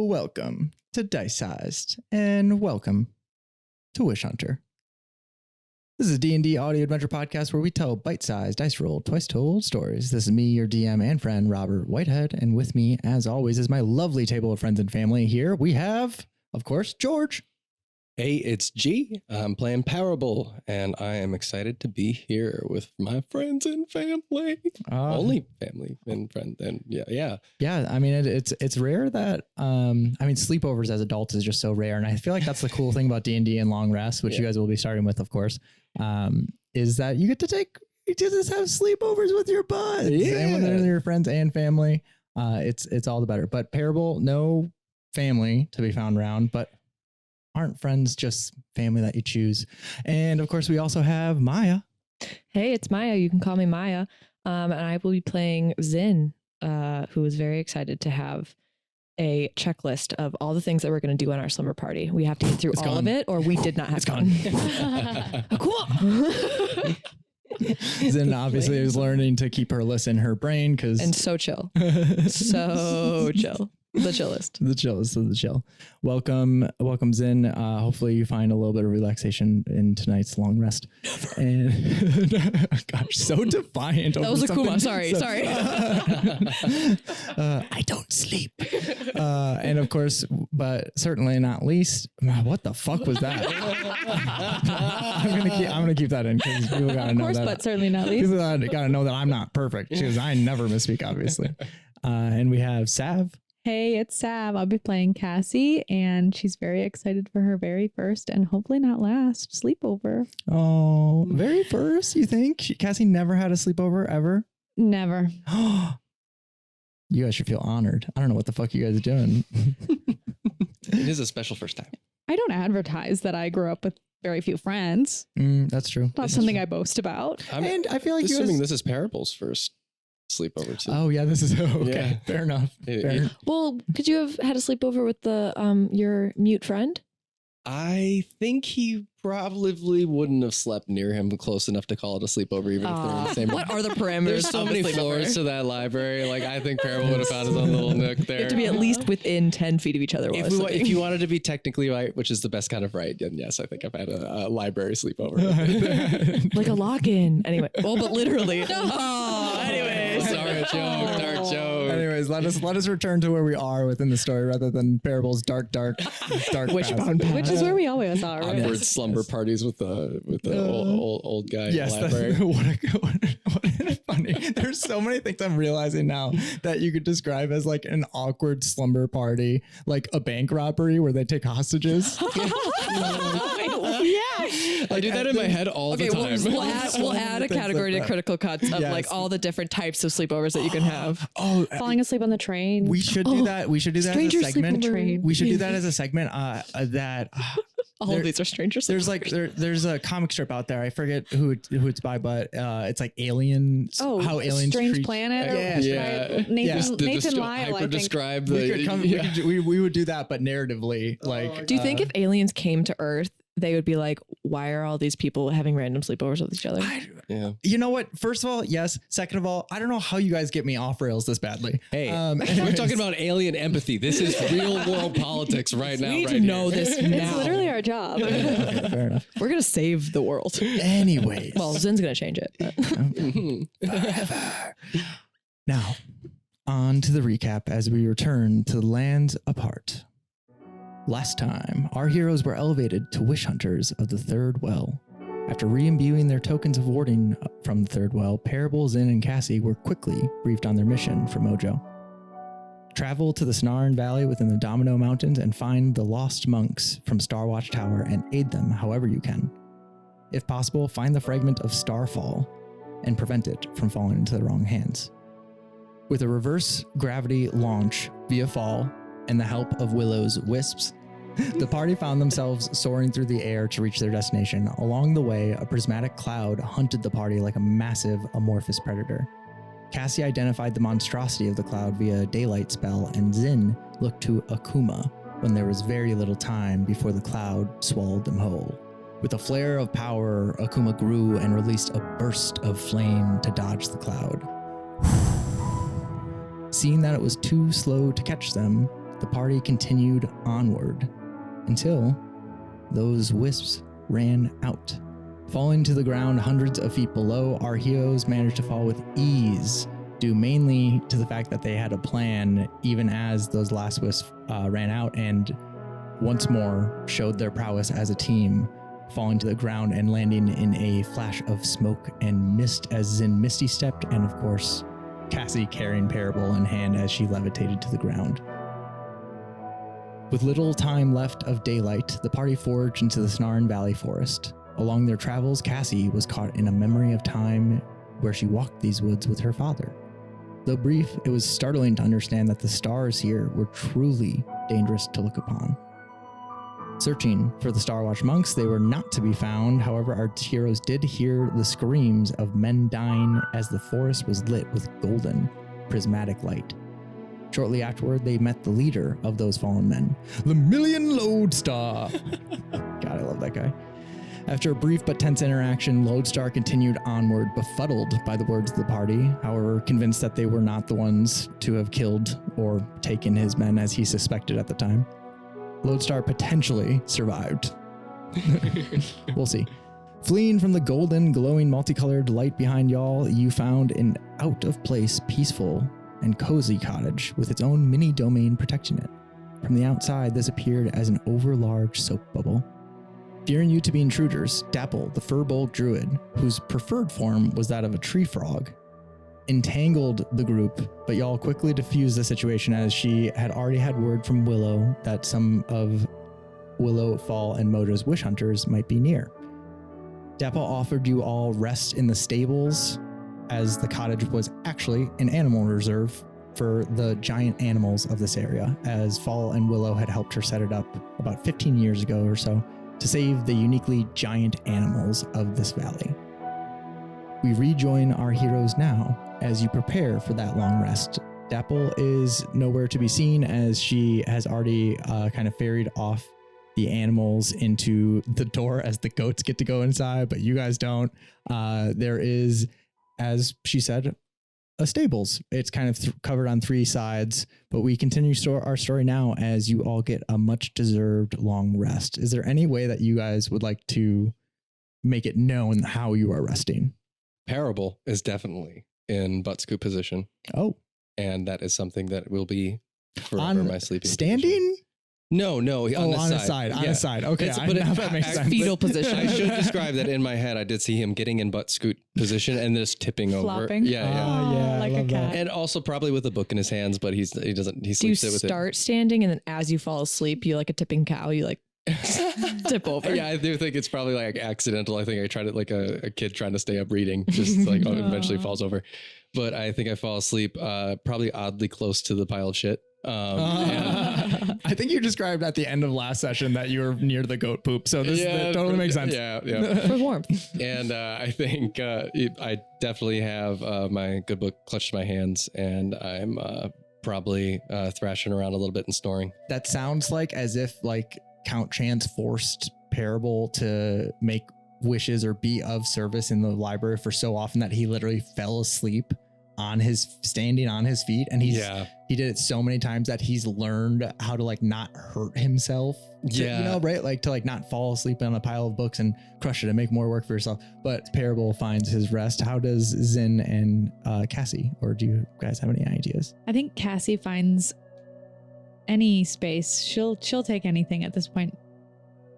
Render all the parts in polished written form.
welcome to DiceSized, and welcome to Wish Hunter. This is a D&D audio adventure podcast where we tell bite-sized, dice-rolled, twice-told stories. This is me, your DM and friend, Robert Whitehead, and with me, as always, is my lovely table of friends and family. Here we have, of course, George. Hey, it's G. I'm playing Parable, and I am excited to be here with my friends and family. Only family and friends, and yeah. I mean, it's rare that sleepovers as adults is just so rare, and I feel like that's the cool thing about D&D and Long Rest, which you guys will be starting with, of course, is that you get to just have sleepovers with your buds, and when they're your friends and family, it's all the better. But Parable, no family to be found around, but aren't friends just family that you choose. And of course, we also have Maya. Hey, it's Maya. You can call me Maya. And I will be playing Zin, who is very excited to have a checklist of all the things that we're going to do on our slumber party. We have to get through all of it, or we did not have fun. Cool. Zin obviously is learning to keep her list in her brain and so chill. So chill. The chillest of the chill. Welcome, Zin. Hopefully you find a little bit of relaxation in tonight's long rest. And gosh, so defiant. That was Akuma. Sorry. I don't sleep. And of course, but certainly not least, what the fuck was that? I'm gonna keep that in because people gotta know that. Of course, but certainly not least. People gotta know that I'm not perfect because I never misspeak, obviously. And we have Sav. Hey, it's Sav. I'll be playing Cassie, and she's very excited for her very first and hopefully not last sleepover. Oh, very first, you think? Cassie never had a sleepover ever? Never. You guys should feel honored. I don't know what the fuck you guys are doing. It is a special first time. I don't advertise that I grew up with very few friends. That's true. Not something I boast about. And I feel like assuming this is Parable's first sleepover too. Oh yeah, this is okay. Yeah. Fair enough. Well, could you have had a sleepover with the your mute friend? I think he probably wouldn't have slept near him close enough to call it a sleepover, even if they're in the same room. What are the parameters? There's so many floors to that library. Like, I think Parable would have found his own little nook there. You have to be at least within 10 feet of each other. If you wanted to be technically right, which is the best kind of right, then yes, I think I've had a library sleepover. Like a lock-in. Anyway, well, but literally. Anyways. Sorry, dark joke. Anyways, let us return to where we are within the story rather than Parable's dark wishbone path. Which is where we always are. Right? Awkward slumber parties with the old guy. Yes, in the library. What funny. There's so many things I'm realizing now that you could describe as like an awkward slumber party, like a bank robbery where they take hostages. I do that in my head all the time. We'll add a category to Critical Cuts of like all the different types of sleepovers that you can have. Falling asleep on the train. We should do that. We should do that as a segment. We should do that as a segment. That all of these are strangers. There's like there's a comic strip out there. I forget who it's by, but it's like aliens. How aliens Strange treat, Planet. Nathan Lyle. I think. Describe we would do that, but narratively. Like, do you think if aliens came to Earth, they would be like, why are all these people having random sleepovers with each other? You know what? First of all, yes. Second of all, I don't know how you guys get me off rails this badly. Hey, we're talking about alien empathy. This is real world politics right now. We need to know this now. It's literally our job. Fair enough. We're going to save the world. Anyways. Well, Zin's going to change it. Forever. Now, on to the recap as we return to Lands Apart. Last time, our heroes were elevated to Wish Hunters of the Third Well. After re-imbuing their tokens of warding from the Third Well, Parable, Zin, and Cassie were quickly briefed on their mission for Mojo. Travel to the Snarn Valley within the Domino Mountains and find the lost monks from Starwatch Tower and aid them however you can. If possible, find the fragment of Starfall and prevent it from falling into the wrong hands. With a reverse gravity launch via fall and the help of Willow's wisps, the party found themselves soaring through the air to reach their destination. Along the way, a prismatic cloud hunted the party like a massive amorphous predator. Cassie identified the monstrosity of the cloud via a daylight spell, and Zin looked to Akuma when there was very little time before the cloud swallowed them whole. With a flare of power, Akuma grew and released a burst of flame to dodge the cloud. Seeing that it was too slow to catch them, the party continued onward until those wisps ran out. Falling to the ground hundreds of feet below, our heroes managed to fall with ease, due mainly to the fact that they had a plan even as those last wisps ran out, and once more showed their prowess as a team, falling to the ground and landing in a flash of smoke and mist as Zin misty stepped, and of course Cassie carrying Parable in hand as she levitated to the ground. With little time left of daylight, the party forged into the Snarn Valley forest. Along their travels, Cassie was caught in a memory of time where she walked these woods with her father. Though brief, it was startling to understand that the stars here were truly dangerous to look upon. Searching for the Starwatch monks, they were not to be found. However, our heroes did hear the screams of men dying as the forest was lit with golden, prismatic light. Shortly afterward, they met the leader of those fallen men, the Million Lodestar. God, I love that guy. After a brief but tense interaction, Lodestar continued onward, befuddled by the words of the party, however, convinced that they were not the ones to have killed or taken his men as he suspected at the time. Lodestar potentially survived. We'll see. Fleeing from the golden, glowing, multicolored light behind y'all, you found an out-of-place, peaceful, and cozy cottage with its own mini domain protecting it. From the outside, this appeared as an overlarge soap bubble. Fearing you to be intruders, Dapple, the fur-bold druid, whose preferred form was that of a tree frog, entangled the group, but y'all quickly diffused the situation as she had already had word from Willow that some of Willow, Fall, and Mojo's wish hunters might be near. Dapple offered you all rest in the stables, as the cottage was actually an animal reserve for the giant animals of this area, as Fall and Willow had helped her set it up about 15 years ago or so to save the uniquely giant animals of this valley. We rejoin our heroes now as you prepare for that long rest. Dapple is nowhere to be seen as she has already kind of ferried off the animals into the door as the goats get to go inside, but you guys don't. There is, as she said, a stables. It's kind of covered on three sides, but we continue our story now as you all get a much deserved long rest. Is there any way that you guys would like to make it known how you are resting? Parable is definitely in butt scoop position. Oh. And that is something that will be forever on my sleeping standing position. No, on the side. On the side. Okay, that makes sense. Fetal position. I should describe that in my head. I did see him getting in butt scoot position and just tipping Flopping. over. Yeah. Like a cat. And also probably with a book in his hands, but he sleeps Do you it with it. start standing and then as you fall asleep, you like a tipping cow, you like tip over? Yeah, I do think it's probably like accidental. I think I tried it like a kid trying to stay up reading, just like eventually falls over. But I think I fall asleep probably oddly close to the pile of shit. I think you described at the end of last session that you were near the goat poop. So that totally makes sense. Yeah. For warmth. And I think I definitely have my good book clutched in my hands, and I'm probably thrashing around a little bit and snoring. That sounds like as if like Count Chance forced Parable to make wishes or be of service in the library for so often that he literally fell asleep standing on his feet, and he did it so many times that he's learned how to like not hurt himself. Right? Like to like not fall asleep on a pile of books and crush it and make more work for yourself. But Parable finds his rest. How does Zin and Cassie, or do you guys have any ideas? I think Cassie finds any space. She'll take anything at this point,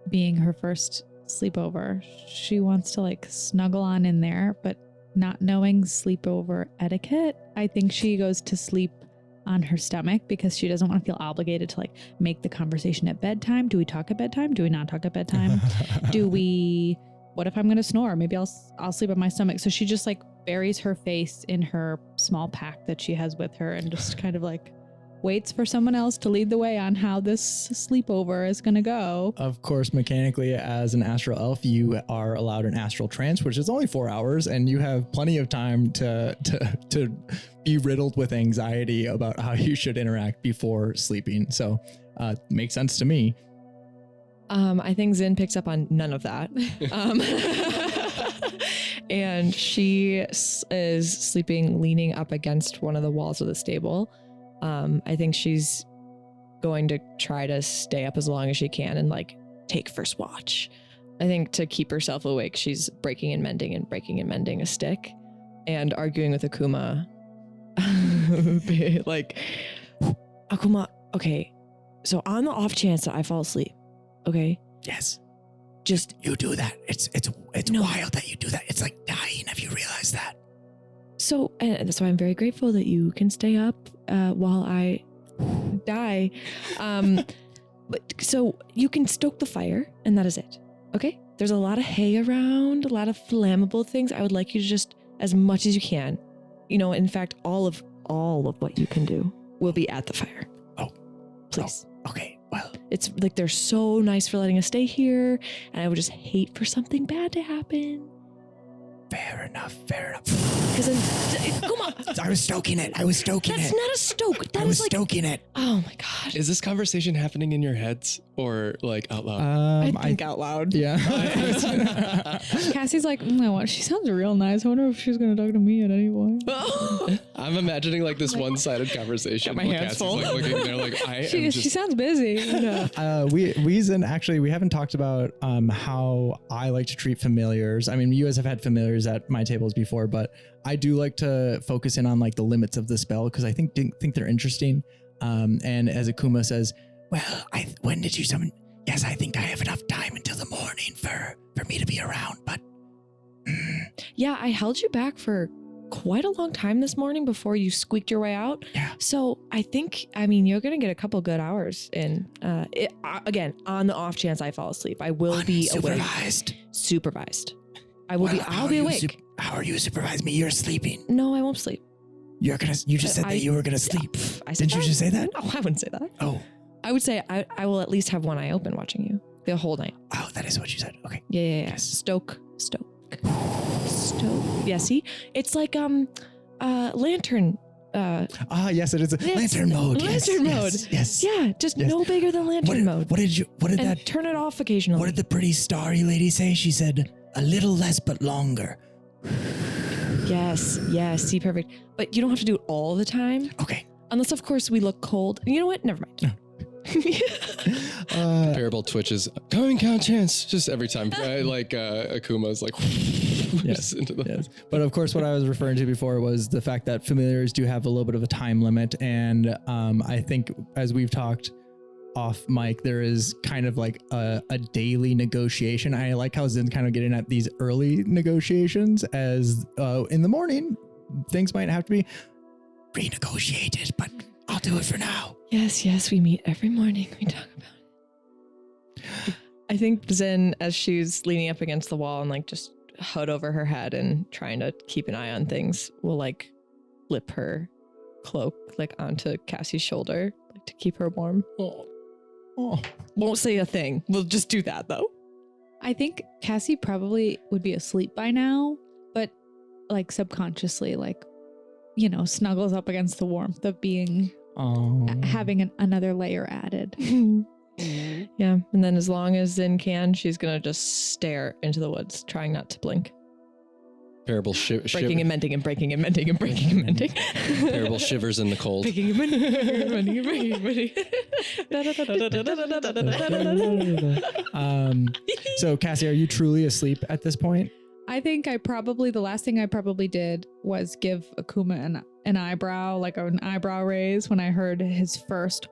being her first sleepover. She wants to like snuggle on in there, but not knowing sleepover etiquette, I think she goes to sleep on her stomach because she doesn't want to feel obligated to like make the conversation at bedtime. Do we talk at bedtime? Do we not talk at bedtime? What if I'm going to snore? Maybe I'll sleep on my stomach. So she just like buries her face in her small pack that she has with her and just kind of like waits for someone else to lead the way on how this sleepover is going to go. Of course, mechanically, as an astral elf, you are allowed an astral trance, which is only 4 hours, and you have plenty of time to be riddled with anxiety about how you should interact before sleeping. So makes sense to me. I think Zin picks up on none of that. And she is sleeping leaning up against one of the walls of the stable. I think she's going to try to stay up as long as she can and like take first watch. I think to keep herself awake, she's breaking and mending a stick and arguing with Akuma. Like, Akuma, okay, so on the off chance that I fall asleep, okay? Yes. Just You do that. It's wild that you do that. It's like dying if you realize that. so, and that's why I'm very grateful that you can stay up while I die. But so you can stoke the fire, and that is it. Okay? There's a lot of hay around, a lot of flammable things. I would like you to just, as much as you can, in fact, all of what you can do will be at the fire. Oh. Please. Oh, okay. Well, It's like they're so nice for letting us stay here, and I would just hate for something bad to happen. fair enough. Because then, come on. I was stoking it. That's not a stoke. That is like, stoking it. oh my God. Is this conversation happening in your heads or like out loud? I think out loud. Yeah. Cassie's like, no, what? She sounds real nice. I wonder if she's gonna talk to me at any point. I'm imagining like this one-sided conversation. Got my hands Cassie's full. like looking there like She sounds busy. we haven't talked about how I like to treat familiars. I mean, you guys have had familiars at my tables before, but I do like to focus in on like the limits of the spell because I think they're interesting. And as Akuma says, well, when did you summon? Yes, I think I have enough time until the morning for me to be around, but Yeah, I held you back for quite a long time this morning before you squeaked your way out. Yeah. So I think, you're going to get a couple good hours in. Again, on the off chance I fall asleep, I will be awake. Supervised. I'll be awake. How are you supervising me? You're sleeping. No, I won't sleep. You just said that you were gonna sleep. Didn't you just say that? No, I wouldn't say that. Oh. I would say I will at least have one eye open watching you the whole night. Oh, that is what you said. Okay. Yeah. Yes. Stoke. Yeah, see? It's like lantern. Yes, it is. Lantern mode. Lantern mode. Yes. Yeah, just no bigger than lantern mode. What did And that turn it off occasionally. What did the pretty starry lady say? She said, a little less but longer. Yes, see, perfect. But you don't have to do it all the time. Okay. Unless, of course, we look cold. You know what? Never mind. No. Comparable twitches. Coming count chance. Just every time. Akuma's like Yes. into the Yes. But of course, what I was referring to before was the fact that familiars do have a little bit of a time limit. And I think as we've talked off mic, there is kind of like a daily negotiation. I like how Zin's kind of getting at these early negotiations as in the morning, things might have to be renegotiated, but I'll do it for now. Yes, we meet every morning. We talk about it. I think Zen, as she's leaning up against the wall and like just hood over her head and trying to keep an eye on things, will like flip her cloak like onto Cassie's shoulder like, to keep her warm. Oh, won't say a thing. We'll just do that though. I think Cassie probably would be asleep by now, but like subconsciously, like, snuggles up against the warmth of being having another layer added. Yeah, and then as long as Zen can, she's gonna just stare into the woods, trying not to blink. Parable breaking and mending and breaking and mending and breaking and mending. Parable shivers in the cold. Breaking and mending and mending and breaking and mending. So Cassie, are you truly asleep at this point? I think the last thing I probably did was give Akuma an eyebrow, like an eyebrow raise when I heard his first.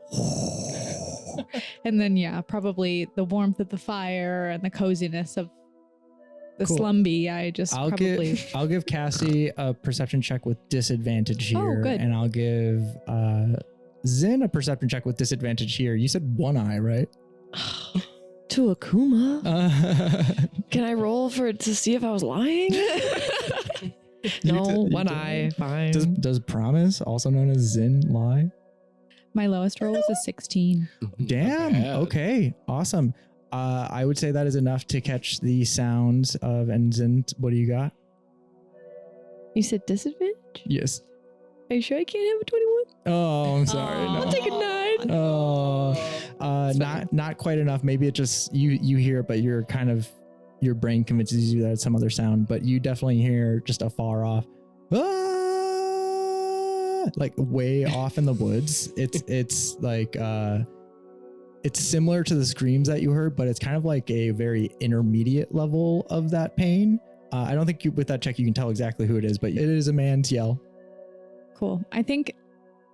And then, probably the warmth of the fire and the coziness of the slumby. I'll give Cassie a perception check with disadvantage here. Oh, good. And I'll give Zen a perception check with disadvantage here. You said one eye, right? To Akuma? Can I roll to see if I was lying? No, one eye, fine. Does promise, also known as Zen, lie? My lowest roll was a 16. Damn. Okay. Awesome. I would say that is enough to catch the sounds of, and Zen, what do you got? You said disadvantage? Yes. Are you sure I can't have a 21? Oh, I'm sorry. No. I'll take a 9. Oh, not quite enough. Maybe it just, you hear it, but you're kind of, your brain convinces you that it's some other sound, but you definitely hear just a far off, like way off in the woods. It's like, it's similar to the screams that you heard, but it's kind of like a very intermediate level of that pain. I don't think with that check you can tell exactly who it is, but it is a man's yell. Cool. I think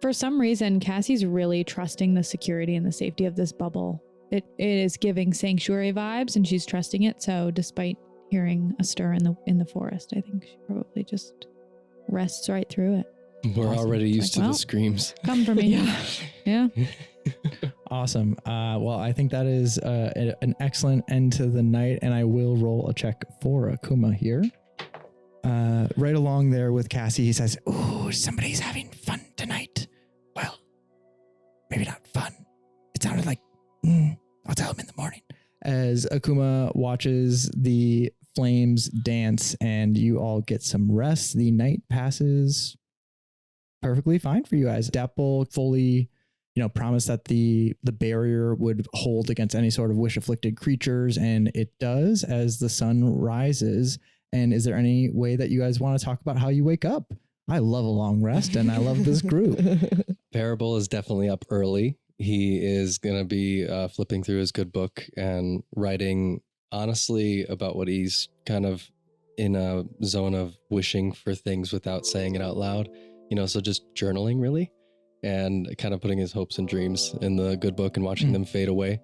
for some reason, Cassie's really trusting the security and the safety of this bubble. It is giving sanctuary vibes, and she's trusting it. So despite hearing a stir in the forest, I think she probably just rests right through it. We're already used to the screams. Come for me. Yeah. Awesome. Well, I think that is an excellent end to the night, and I will roll a check for Akuma here. Right along there with Cassie, he says, "Ooh, somebody's having fun tonight." Well, maybe not fun. It sounded like, I'll tell him in the morning. As Akuma watches the flames dance and you all get some rest, the night passes perfectly fine for you guys. Dapple fully, promised that the barrier would hold against any sort of wish-afflicted creatures, and it does as the sun rises. And is there any way that you guys want to talk about how you wake up? I love a long rest, and I love this group. Parable is definitely up early. He is going to be flipping through his good book and writing honestly about what he's kind of in a zone of wishing for things without saying it out loud. So just journaling really, and kind of putting his hopes and dreams in the good book and watching them fade away.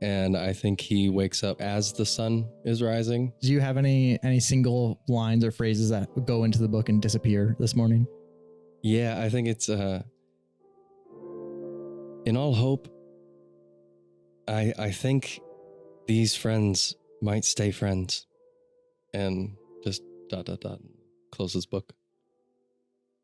And I think he wakes up as the sun is rising. Do you have any single lines or phrases that go into the book and disappear this morning? Yeah, I think it's in all hope, I think these friends might stay friends. And just ... close his book.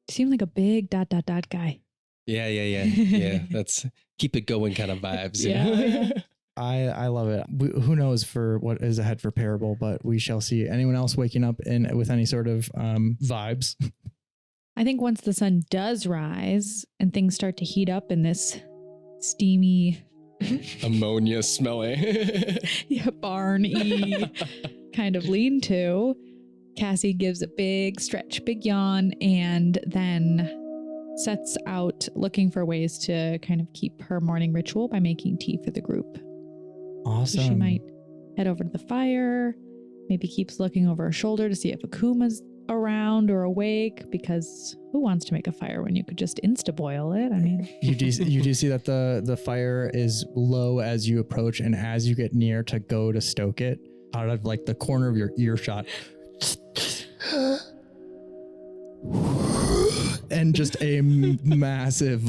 You seem like a big ... guy. Yeah. That's keep it going kind of vibes. Yeah. I love it. Who knows for what is ahead for Parable, but we shall see. Anyone else waking up with any sort of vibes? I think once the sun does rise and things start to heat up in this steamy, ammonia smelling, barn-y kind of lean-to, Cassie gives a big stretch, big yawn, and then sets out looking for ways to kind of keep her morning ritual by making tea for the group. Awesome. So she might head over to the fire, maybe keeps looking over her shoulder to see if Akuma's around or awake, because who wants to make a fire when you could just insta-boil it? I mean, you do see that the fire is low as you approach, and as you get near to go to stoke it, out of like the corner of your earshot, and just a massive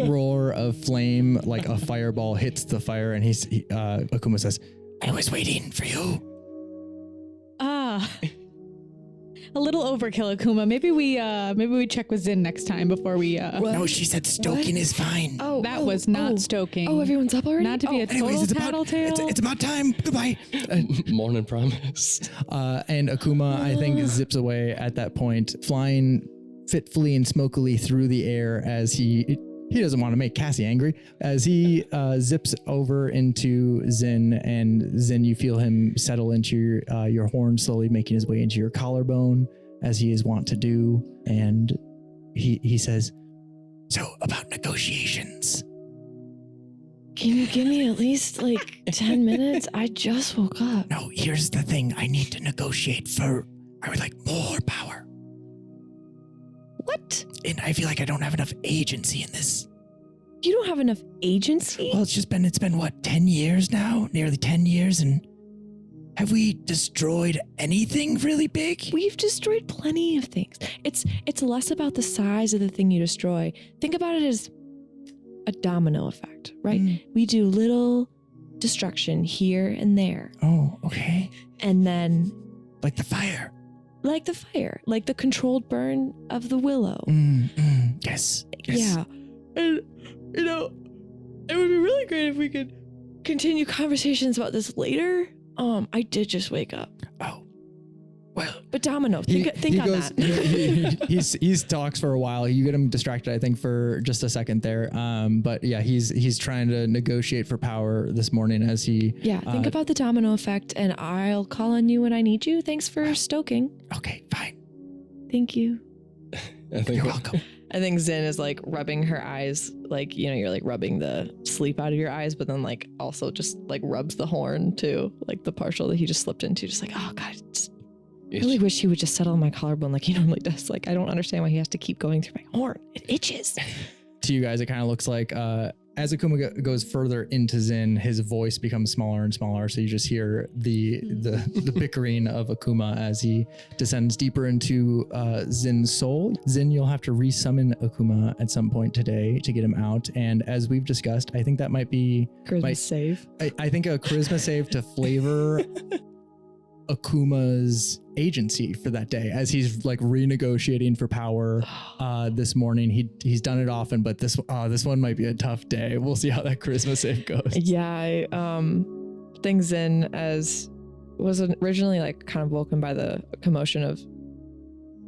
roar of flame, like a fireball, hits the fire, and Akuma says, "I was waiting for you." A little overkill, Akuma. Maybe we check with Zin next time before we. No, she said stoking is fine. Oh, that was not stoking. Oh, everyone's up already? Not to be a total tattletale. It's about time. Goodbye. Morning promise. And Akuma, I think, zips away at that point, flying fitfully and smokily through the air as he doesn't want to make Cassie angry, as he zips over into Zin, and Zin, you feel him settle into your horn, slowly making his way into your collarbone, as he is wont to do. And he says, "So about negotiations. Can you give me at least 10 minutes? I just woke up. No, here's the thing. I need to negotiate I would like more power. What? And I feel like I don't have enough agency in this." You don't have enough agency? Well, it's been what, 10 years now? Nearly 10 years, and have we destroyed anything really big? We've destroyed plenty of things. It's less about the size of the thing you destroy. Think about it as a domino effect, right? We do little destruction here and there. Oh, okay. And then... Like the fire. Like the controlled burn of the willow. Yes. Yeah. And, it would be really great if we could continue conversations about this later. I did just wake up. Oh. Well. But Domino, think on that. He talks for a while. You get him distracted, I think, for just a second there. But yeah, he's trying to negotiate for power this morning as he... Yeah, think about the domino effect, and I'll call on you when I need you. Thanks for stoking. Okay, fine. Thank you. I think You're welcome. I think Zin is like rubbing her eyes, like, you know, you're like rubbing the sleep out of your eyes, but then like also just like rubs the horn too, like the partial that he just slipped into, just like, oh God, I really wish he would just settle my collarbone like he normally does. Like, I don't understand why he has to keep going through my horn. It itches. To you guys, it kind of looks like as Akuma goes further into Zin, his voice becomes smaller and smaller. So you just hear the bickering of Akuma as he descends deeper into Zin's soul. Zin, you'll have to resummon Akuma at some point today to get him out. And as we've discussed, I think that might be charisma save. I think a charisma save to flavor Akuma's agency for that day, as he's like renegotiating for power this morning. He's done it often, but this one might be a tough day. We'll see how that charisma save goes. Yeah, I think Zin as was originally like kind of woken by the commotion of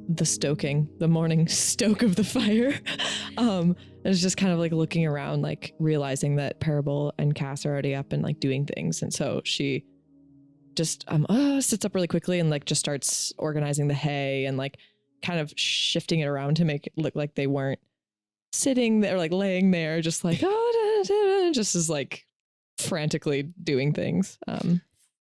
the morning stoke of the fire. Is just kind of like looking around, like realizing that Parable and Cass are already up and like doing things, and so she just sits up really quickly and like just starts organizing the hay and like kind of shifting it around to make it look like they weren't sitting there, like laying there, just like just as like frantically doing things.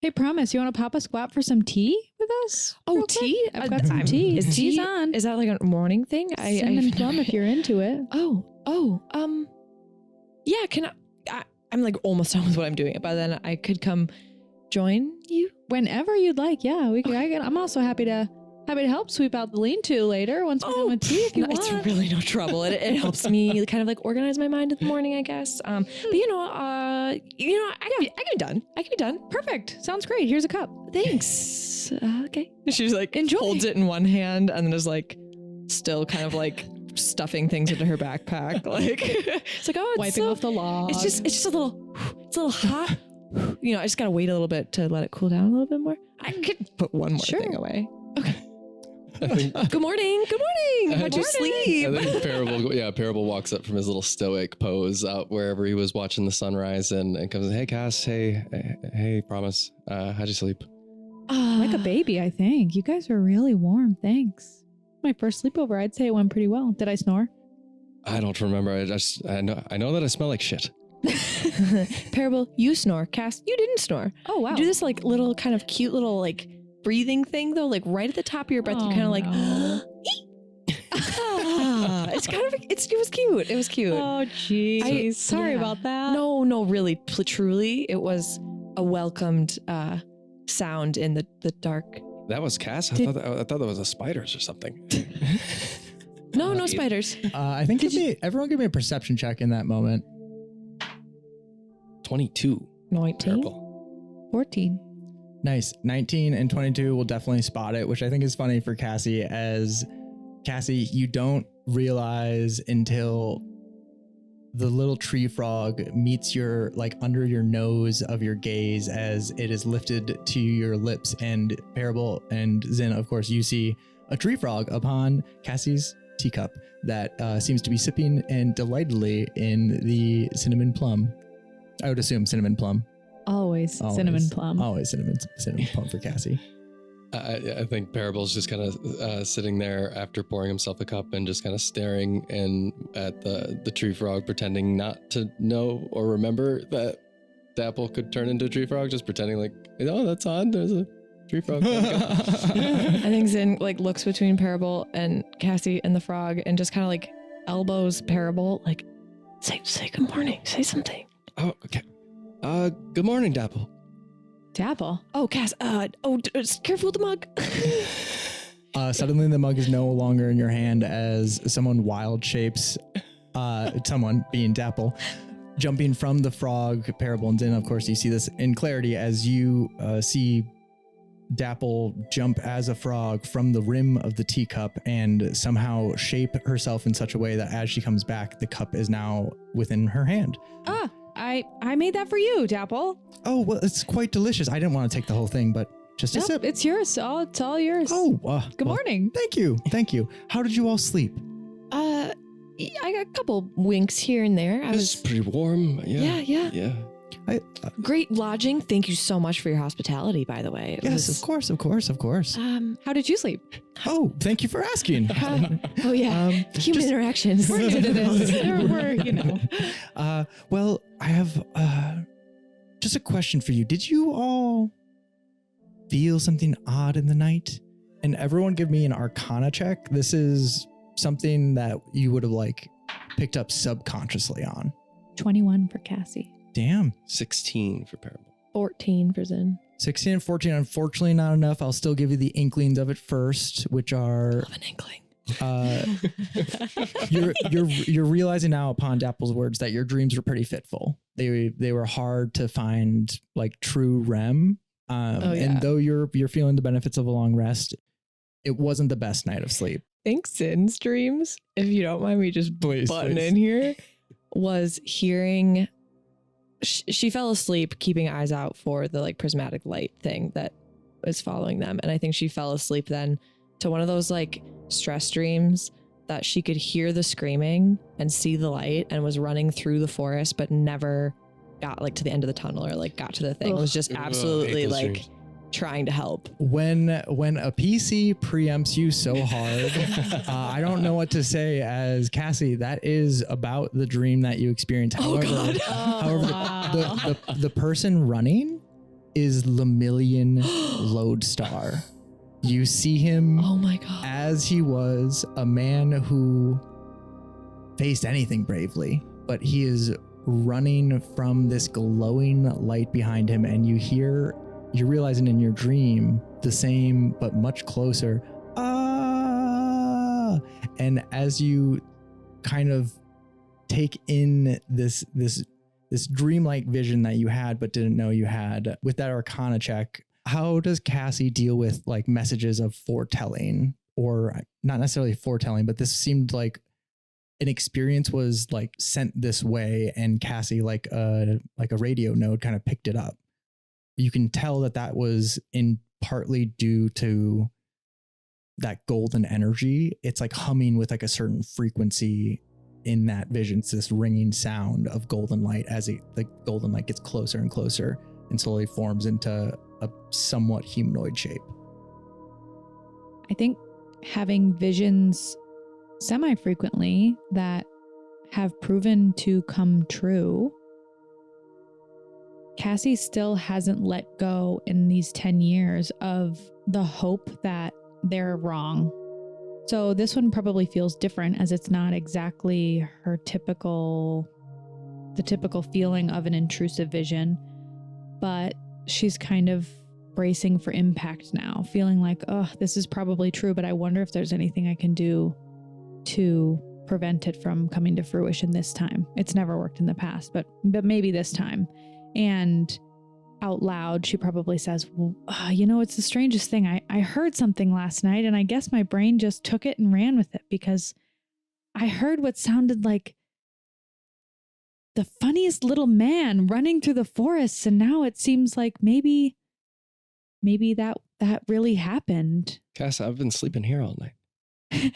Hey, Promise, you want to pop a squat for some tea with us? Oh, tea? I've got some tea. Is Tea's tea on. Is that like a morning thing? Cinnamon plum if you're into it. Yeah, can I'm like almost done with what I'm doing. By then I could come join you Whenever you'd like. Yeah, we can. I'm also happy to help sweep out the lean-to later once we're done with tea if you want. It's really no trouble. It helps me kind of like organize my mind in the morning, I guess. But I can be done. I can be done. Perfect. Sounds great. Here's a cup. Thanks. Okay. She's like Enjoy. holds it in one hand and then is like still kind of like stuffing things into her backpack. Like it's like, oh, it's wiping off the log. It's just a little hot. I just gotta wait a little bit to let it cool down a little bit more. I could put one more thing away. Okay. Good morning. How'd you sleep? I think Parable walks up from his little stoic pose out wherever he was watching the sunrise and comes in, hey Cass, hey Promise, how'd you sleep? Like a baby, I think. You guys are really warm. Thanks. My first sleepover, I'd say it went pretty well. Did I snore? I don't remember. I know that I smell like shit. Parable, you snore. Cass, you didn't snore. Oh wow. You do this like little kind of cute little like breathing thing though, like right at the top of your breath. You kind of like it's kind of it was cute. It was cute. Oh jeez. Sorry about that. No, really, truly, it was a welcomed sound in the dark. That was Cass? I thought that was a spiders or something. No spiders. I think everyone give me a perception check in that moment. 22. 19. 14. Nice. 19 and 22 will definitely spot it, which I think is funny for Cassie, as Cassie, you don't realize until the little tree frog meets your, like, under your nose of your gaze as it is lifted to your lips, and Parable and Zin, of course, you see a tree frog upon Cassie's teacup that seems to be sipping and delightedly in the cinnamon plum. I would assume cinnamon plum. Always cinnamon plum. Always cinnamon plum for Cassie. I think Parable's just kind of sitting there after pouring himself a cup and just kind of staring at the tree frog, pretending not to know or remember that Dapple could turn into a tree frog, just pretending like, oh, that's odd. There's a tree frog. I think Zin like looks between Parable and Cassie and the frog and just kind of like elbows Parable, like, say good morning, say something. Oh, okay. Good morning, Dapple. Dapple? Oh, Cass, careful with the mug. Suddenly the mug is no longer in your hand as someone wild shapes, someone being Dapple, jumping from the frog, Parable, and then of course you see this in clarity as you see Dapple jump as a frog from the rim of the teacup and somehow shape herself in such a way that as she comes back, the cup is now within her hand. I made that for you, Dapple. Oh, well, it's quite delicious. I didn't want to take the whole thing, but just a sip. It's yours. It's all yours. Oh, good morning. Thank you. How did you all sleep? I got a couple winks here and there. It's pretty warm. Yeah. Great lodging. Thank you so much for your hospitality, by the way. Yes, of course. How did you sleep? Oh, thank you for asking. Oh yeah, human interactions. We're new to this. We're Well, I have just a question for you. Did you all feel something odd in the night? And everyone give me an Arcana check. This is something that you would have like picked up subconsciously on. 21 for Cassie. Damn. 16 for Parable. 14 for Zen. 16 and 14, unfortunately not enough. I'll still give you the inklings of it first, which are Love an inkling. you're realizing now upon Dapple's words that your dreams were pretty fitful. They were hard to find like true REM. And though you're feeling the benefits of a long rest, it wasn't the best night of sleep. Think Zen's dreams, if you don't mind me just butting in here, was hearing she fell asleep keeping eyes out for the like prismatic light thing that was following them. And I think she fell asleep then to one of those like stress dreams that she could hear the screaming and see the light and was running through the forest, but never got like to the end of the tunnel or like got to the thing. It was just absolutely like trying to help. When a PC preempts you so hard, I don't know what to say as Cassie. That is about the dream that you experienced. However, the person running is Lemillion Lodestar. You see him oh my God. As he was a man who faced anything bravely, but he is running from this glowing light behind him, and you're realizing in your dream the same but much closer and as you kind of take in this dreamlike vision that you had but didn't know you had with that Arcana check, how does Cassie deal with like messages of foretelling, or not necessarily foretelling, but this seemed like an experience was like sent this way and Cassie like a radio node kind of picked it up? You can tell that was in partly due to that golden energy. It's like humming with like a certain frequency in that vision. It's this ringing sound of golden light as the golden light gets closer and closer and slowly forms into a somewhat humanoid shape. I think having visions semi-frequently that have proven to come true, Cassie still hasn't let go in these 10 years of the hope that they're wrong. So this one probably feels different as it's not exactly the typical feeling of an intrusive vision, but she's kind of bracing for impact now, feeling like, oh, this is probably true, but I wonder if there's anything I can do to prevent it from coming to fruition this time. It's never worked in the past, but maybe this time. And out loud, she probably says, well, it's the strangest thing. I heard something last night and I guess my brain just took it and ran with it because I heard what sounded like the funniest little man running through the forest. And now it seems like maybe that really happened. Cass, I've been sleeping here all night. You're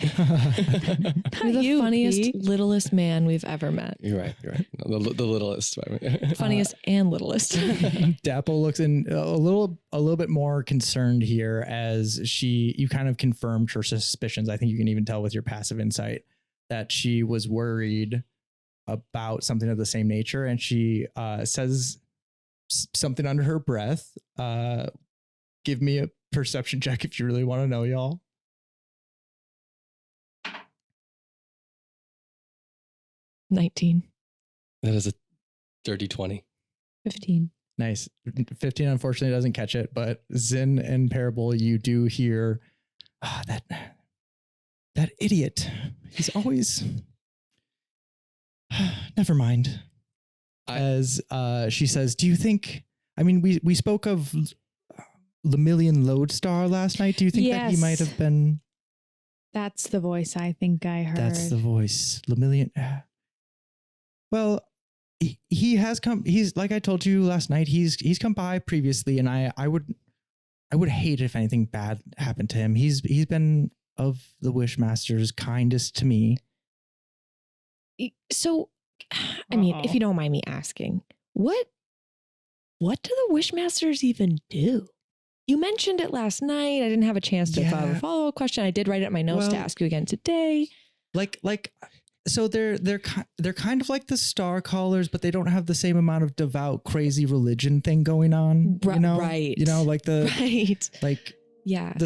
the funniest, littlest man we've ever met. You're right. The littlest. Funniest and littlest. Dapple looks in a little bit more concerned here as you kind of confirmed her suspicions. I think you can even tell with your passive insight that she was worried about something of the same nature. And she says something under her breath. Give me a perception check if you really want to know, y'all. 19. That is a dirty 20. 15. Nice. 15 unfortunately doesn't catch it, but Zin and Parable, you do hear that idiot. He's always never mind. As she says, do you think, we spoke of Lemillion Lodestar last night. Do you think that he might have been? That's the voice I think I heard. That's the voice. Lemillion. Well, he has come. He's like I told you last night. He's come by previously, and I would hate if anything bad happened to him. He's been of the Wishmasters kindest to me. So, if you don't mind me asking, what what do the Wishmasters even do? You mentioned it last night. I didn't have a chance to have a follow-up question. I did write it in my notes to ask you again today. So they're kind of like the Star Callers, but they don't have the same amount of devout, crazy religion thing going on. Right. The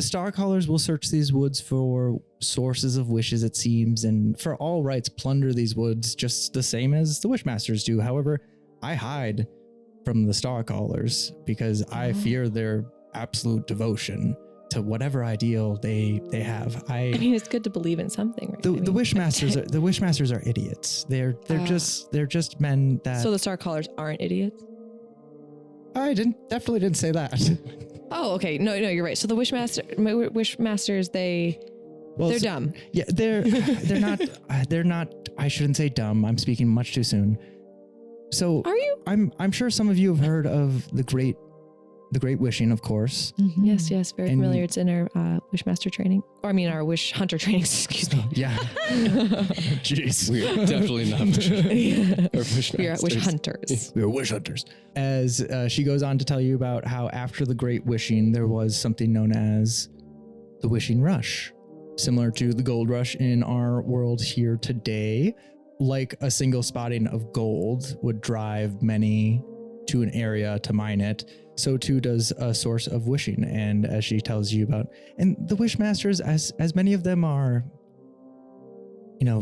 Star Callers will search these woods for sources of wishes, it seems, and for all rights plunder these woods just the same as the Wishmasters do. However, I hide from the Star Callers because I fear their absolute devotion to whatever ideal they have. I mean, it's good to believe in something, right? The Wishmasters are idiots. They're just men that. So the Star Callers aren't idiots? I definitely didn't say that. Oh, okay. No, you're right. So the Wishmasters, they're dumb. Yeah, they're not. I shouldn't say dumb. I'm speaking much too soon. So are you? I'm sure some of you have heard of the Great Wishing, of course. Mm-hmm. Yes, very familiar. It's in our Wishmaster training, or I mean our Wish Hunter training. Excuse me. Yeah. Jeez, we're definitely not Wishmasters. We are Wish Hunters. We are Wish Hunters. As she goes on to tell you about how after the Great Wishing, there was something known as the Wishing Rush, similar to the Gold Rush in our world here today. Like a single spotting of gold would drive many to an area to mine it, so too does a source of wishing. And as she tells you about, and the Wishmasters, as many of them are,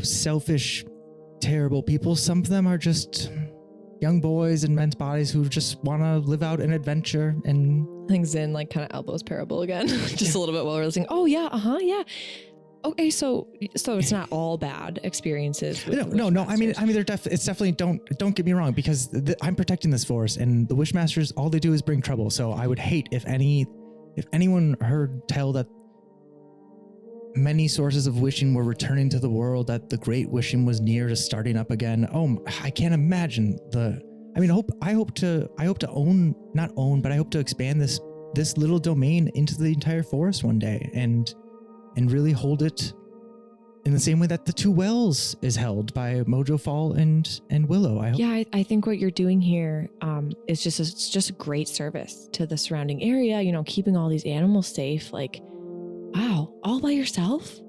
selfish, terrible people, some of them are just young boys in men's bodies who just want to live out an adventure. And I think Zin kind of elbows Parable again, just a little bit while we're listening. Oh yeah, yeah. Okay, so it's not all bad experiences. No. I mean, it's definitely don't get me wrong, because I'm protecting this forest, and the Wishmasters, all they do is bring trouble. So I would hate if anyone heard tell that many sources of wishing were returning to the world, that the Great Wishing was near to starting up again. Oh, I can't imagine I hope to expand this little domain into the entire forest one day, and really hold it in the same way that the Two Wells is held by Mojo Fall and Willow. I think what you're doing here is just a great service to the surrounding area. Keeping all these animals safe. Like, wow, all by yourself?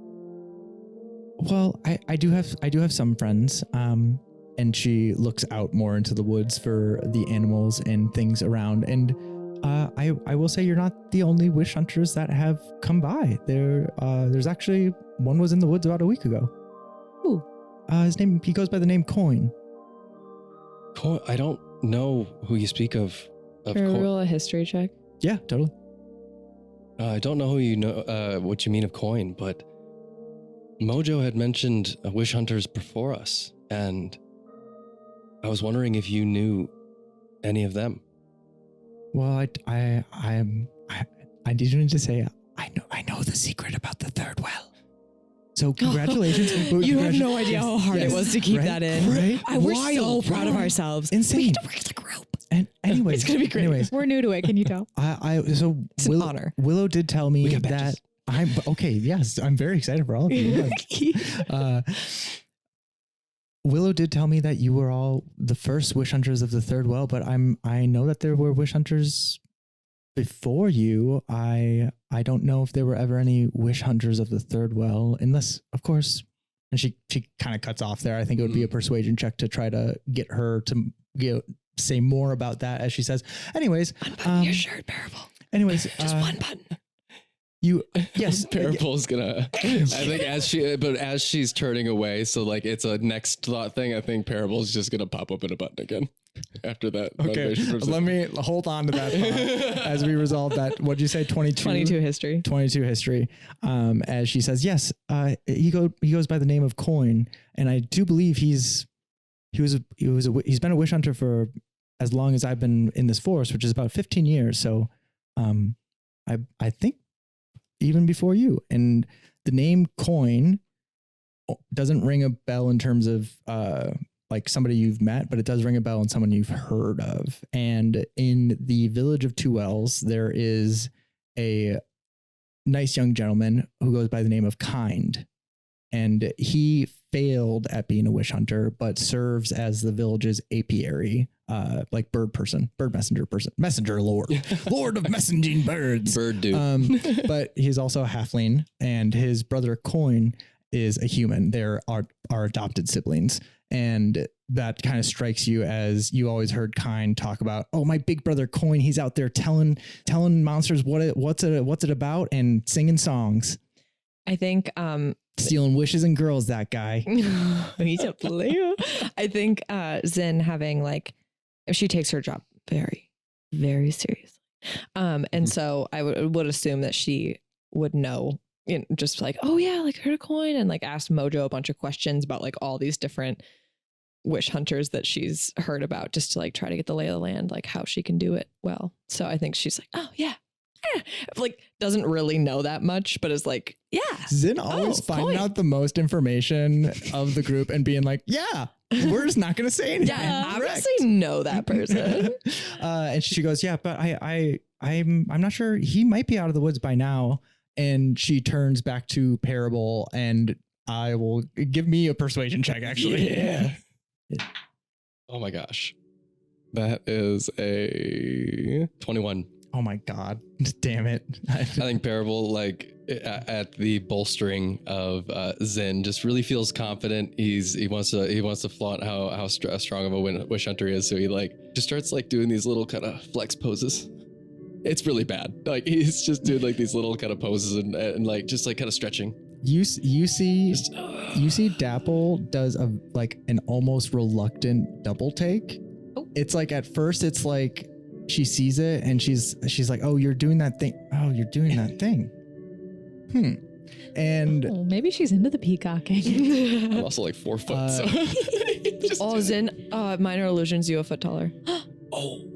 Well, I do have some friends. And she looks out more into the woods for the animals and things around. And I will say you're not the only wish hunters that have come by. There's actually one was in the woods about a week ago. Ooh. He goes by the name Coin. Coin? I don't know who you speak of. Can we roll a history check? Yeah, totally. I don't know who you know, what you mean of Coin, but Mojo had mentioned wish hunters before us, and I was wondering if you knew any of them. Well, I need to say I know the secret about the third well. So congratulations. You have no idea how hard it was to keep that in. Right? We're so proud of ourselves. Insane. We need to work as a group. And anyways, it's gonna be great. Anyways, we're new to it. Can you tell? It's an honor. Willow did tell me that I'm okay. Yes, I'm very excited for all of you. Willow did tell me that you were all the first wish hunters of the third well, but I know that there were wish hunters before you. I don't know if there were ever any wish hunters of the third well, unless, of course. And she kind of cuts off there. I think it would be a persuasion check to try to get her to say more about that, as she says. Anyways, unbutton your shirt, Parable. Anyways, just one button. Yes, Parable's gonna. I think as she's turning away, so like it's a next thought thing. I think Parable's just gonna pop up in a button again after that. Okay, let me hold on to that thought as we resolve that. What'd you say? 22 history. 22 history. As she says, yes. He goes by the name of Coin, and I do believe he's been a wish hunter for as long as I've been in this forest, which is about 15 years. So, I think even before you. And the name Coin doesn't ring a bell in terms of like somebody you've met, but it does ring a bell in someone you've heard of. And in the village of Two Wells, there is a nice young gentleman who goes by the name of Kind. And he failed at being a wish hunter, but serves as the village's apiary. like bird messenger lord, lord of messaging birds, bird dude. But he's also a halfling, and his brother Coin is a human. They're our adopted siblings, and that kind of strikes you as you always heard Kine talk about. Oh, my big brother Coin, he's out there telling monsters what's it about, and singing songs. I think stealing wishes and girls. That guy. He's a player. I think Zen having like, she takes her job very, very seriously, and so I would assume that she would know. Just like, oh yeah, like heard a coin, and like asked Mojo a bunch of questions about like all these different wish hunters that she's heard about, just to like try to get the lay of the land, like how she can do it well. So I think she's like, oh yeah. Like doesn't really know that much, but is like, yeah. Zin always finding out the most information of the group and being like, yeah, we're just not going to say anything. Yeah, obviously know that person. And she goes, yeah, but I'm not sure. He might be out of the woods by now. And she turns back to Parable, and I will give me a persuasion check, actually. Yeah. Oh my gosh. That is a 21. Oh my God. Damn it. I think Parable, like at the bolstering of Zen, just really feels confident. He wants to flaunt how strong of a wish hunter he is. So he like just starts like doing these little kind of flex poses. It's really bad. Like he's just doing like these little kind of poses and like just like kind of stretching. You see Dapple does an almost reluctant double take. Oh. It's like at first it's like she sees it and she's like, oh, you're doing that thing. Oh, you're doing that thing. And maybe she's into the peacocking. I'm also like 4 foot. So Zen, minor illusions, you a foot taller. Oh.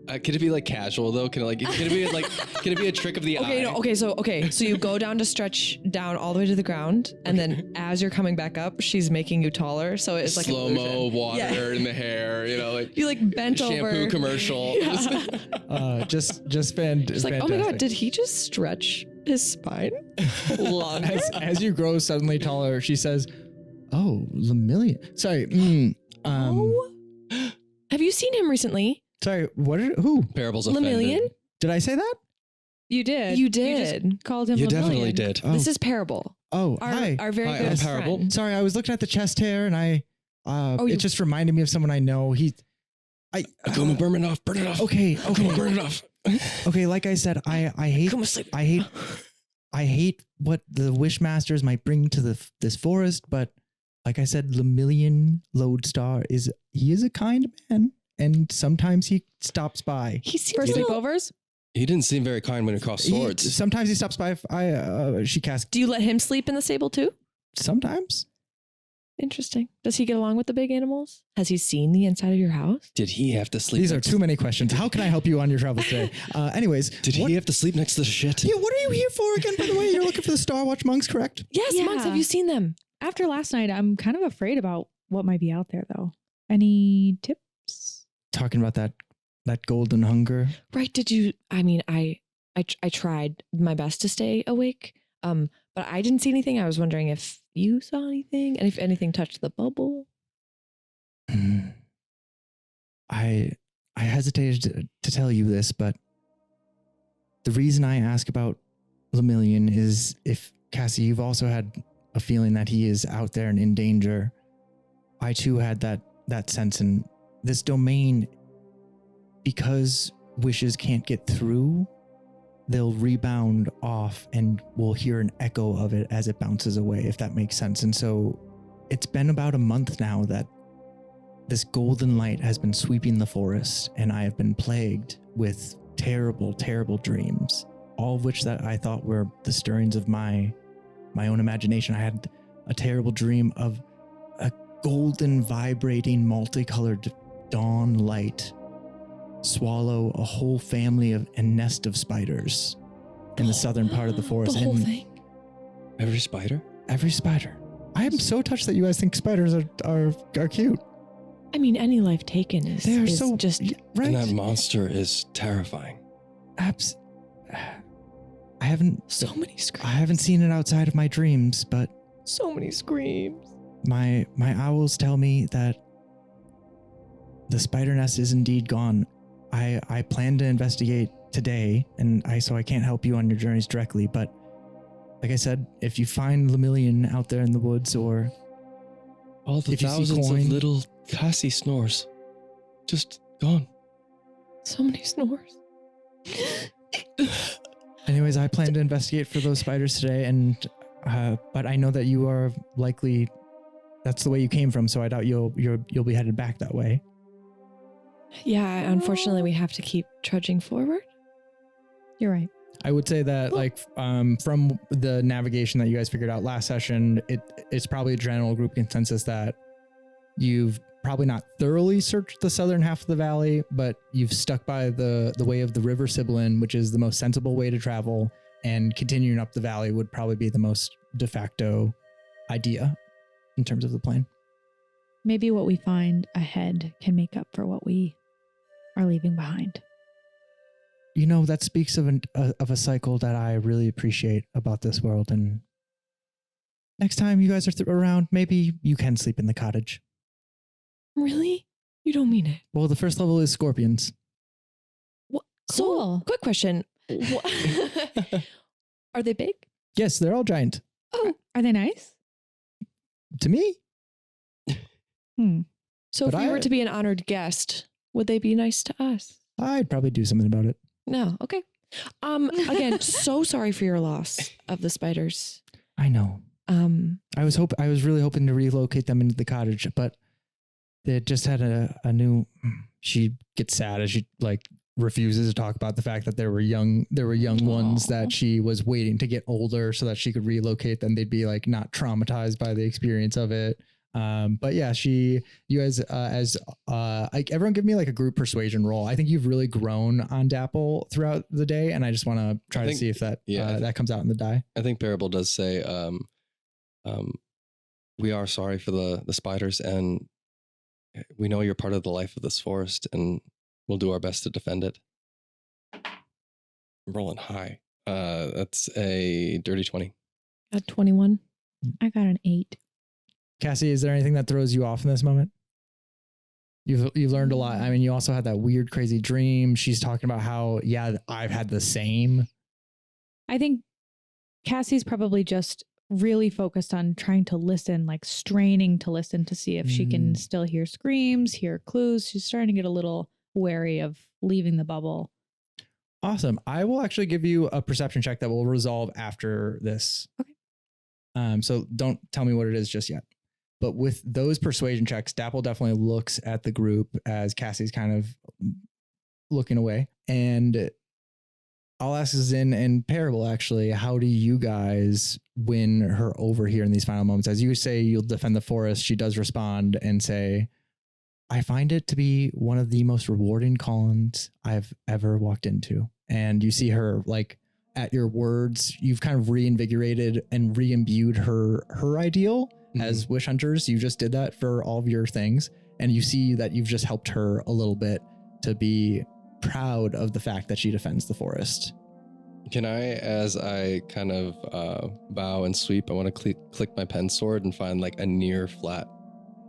Could it be like casual though? Can it be a trick of the eye? So you go down to stretch down all the way to the ground, and then as you're coming back up, she's making you taller. So it's like slow-mo water in the hair, like you like bent shampoo over. Shampoo commercial. Yeah. just fantastic. Like, oh my God, did he just stretch his spine? as you grow suddenly taller, she says, oh, Lemillion. Sorry. Have you seen him recently? Sorry, who? Parable's Lemillion? Did I say that? You did. You did. You just called him. You Lemillion. Definitely did. Oh. This is Parable. Oh, our very hi, good I'm Parable. friend. Sorry, I was looking at the chest hair, and it just reminded me of someone I know. Akuma, burn it off. Burn it off. Okay. Akuma, burn it off. Okay, like I said, I hate. Akuma, sleep. I hate what the Wishmasters might bring to this forest, but like I said, Lemillion Lodestar is a kind man. And sometimes he stops by. He's for sleepovers. He didn't seem very kind when he crossed swords. Sometimes he stops by. She casts. Do you let him sleep in the stable too? Sometimes. Interesting. Does he get along with the big animals? Has he seen the inside of your house? Did he have to sleep? These are too many questions. How can I help you on your travels today? Anyways. Did he have to sleep next to the shit? Yeah, what are you here for again, by the way? You're looking for the Starwatch monks, correct? Yes, monks. Have you seen them? After last night, I'm kind of afraid about what might be out there, though. Any tips? Talking about that golden hunger. Right. Did you, I tried my best to stay awake. But I didn't see anything. I was wondering if you saw anything and if anything touched the bubble. I hesitated to tell you this, but the reason I ask about Lemillion is if, Cassie, you've also had a feeling that he is out there and in danger. I too had that sense, and this domain, because wishes can't get through, they'll rebound off and we'll hear an echo of it as it bounces away, if that makes sense. And so it's been about a month now that this golden light has been sweeping the forest, and I have been plagued with terrible, terrible dreams, all of which that I thought were the stirrings of my own imagination. I had a terrible dream of a golden, vibrating, multicolored dawn light swallow a whole family and nest of spiders in the southern part of the forest. The whole thing? Every spider? Every spider. I am so touched that you guys think spiders are cute. I mean, any life taken is so just right. And that monster is terrifying. I haven't so many screams. I haven't seen it outside of my dreams, but so many screams. My owls tell me that The spider nest is indeed gone. I plan to investigate today, and so I can't help you on your journeys directly, but like I said, if you find Lemillion out there in the woods, or all the if you see thousands coin, of little Cassie snores, just gone. So many snores. Anyways, I plan to investigate for those spiders today, and but I know that you are likely, that's the way you came from, so I doubt you'll be headed back that way. Yeah, unfortunately, we have to keep trudging forward. You're right. I would say that, like, from the navigation that you guys figured out last session, it's probably a general group consensus that you've probably not thoroughly searched the southern half of the valley, but you've stuck by the way of the River Sibyllin, which is the most sensible way to travel, and continuing up the valley would probably be the most de facto idea in terms of the plan. Maybe what we find ahead can make up for what we are leaving behind. You know, that speaks of a cycle that I really appreciate about this world. And next time you guys are around, maybe you can sleep in the cottage. Really? You don't mean it? Well, the first level is scorpions. What? Cool. So, quick question. Are they big? Yes, they're all giant. Oh, Are they nice? To me? so But if we were to be an honored guest, would they be nice to us? I'd probably do something about it. No. Okay. Again, so sorry for your loss of the spiders. I know. I was really hoping to relocate them into the cottage, but they just had a new. She gets sad as she refuses to talk about the fact that there were young ones that she was waiting to get older so that she could relocate them. They'd be not traumatized by the experience of it. But yeah, you guys, everyone give me a group persuasion roll. I think you've really grown on Dapple throughout the day, and I just want to try to see if that that comes out in the die. I think Parable does say, we are sorry for the spiders, and we know you're part of the life of this forest, and we'll do our best to defend it. I'm rolling high. That's a dirty 20. At 21. I got an 8. Cassie, is there anything that throws you off in this moment? You've learned a lot. I mean, you also had that weird, crazy dream. She's talking about how, I've had the same. I think Cassie's probably just really focused on trying to listen, straining to listen to see if she can still hear screams, hear clues. She's starting to get a little wary of leaving the bubble. Awesome. I will actually give you a perception check that will resolve after this. Okay. So don't tell me what it is just yet. But with those persuasion checks, Dapple definitely looks at the group as Cassie's kind of looking away. And I'll ask Zin and Parable, actually, how do you guys win her over here in these final moments? As you say, you'll defend the forest. She does respond and say, I find it to be one of the most rewarding callings I've ever walked into. And you see her at your words, you've kind of reinvigorated and re-imbued her ideal as wish hunters. You just did that for all of your things. And you see that you've just helped her a little bit to be proud of the fact that she defends the forest. Can I, as I kind of bow and sweep, I want to click my pen sword and find a near flat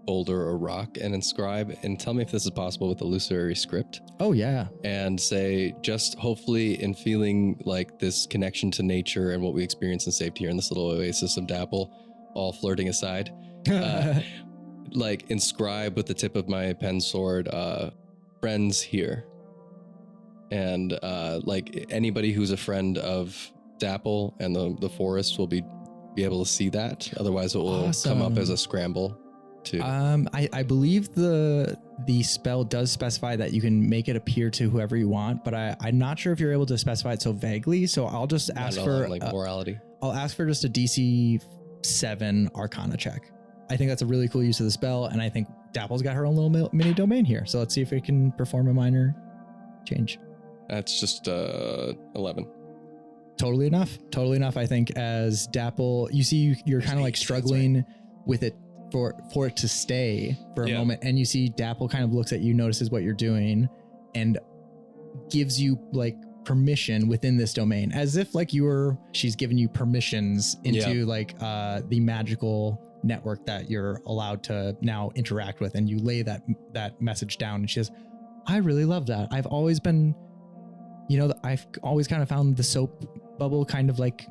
boulder or rock and inscribe, and tell me if this is possible with the Lucerary script. Oh yeah. And say, just hopefully in feeling this connection to nature and what we experience in safety here in this little oasis of Dapple, all flirting aside, inscribe with the tip of my pen sword, friends here. And anybody who's a friend of Dapple and the forest will be able to see that. Otherwise it will come up as a scramble. I believe the spell does specify that you can make it appear to whoever you want, but I'm not sure if you're able to specify it so vaguely. So I'll just ask for morality. I'll ask for just a DC 7 Arcana check. I think that's a really cool use of the spell, and I think Dapple's got her own little mini domain here. So let's see if it can perform a minor change. That's just 11. Totally enough. I think as Dapple, you see you're kind of struggling with it for it to stay for a moment, and you see Dapple kind of looks at you, notices what you're doing, and gives you permission within this domain, as if she's given you permissions into the magical network that you're allowed to now interact with, and you lay that message down, and she says, I really love that. I've always been, I've always kind of found the soap bubble kind of like,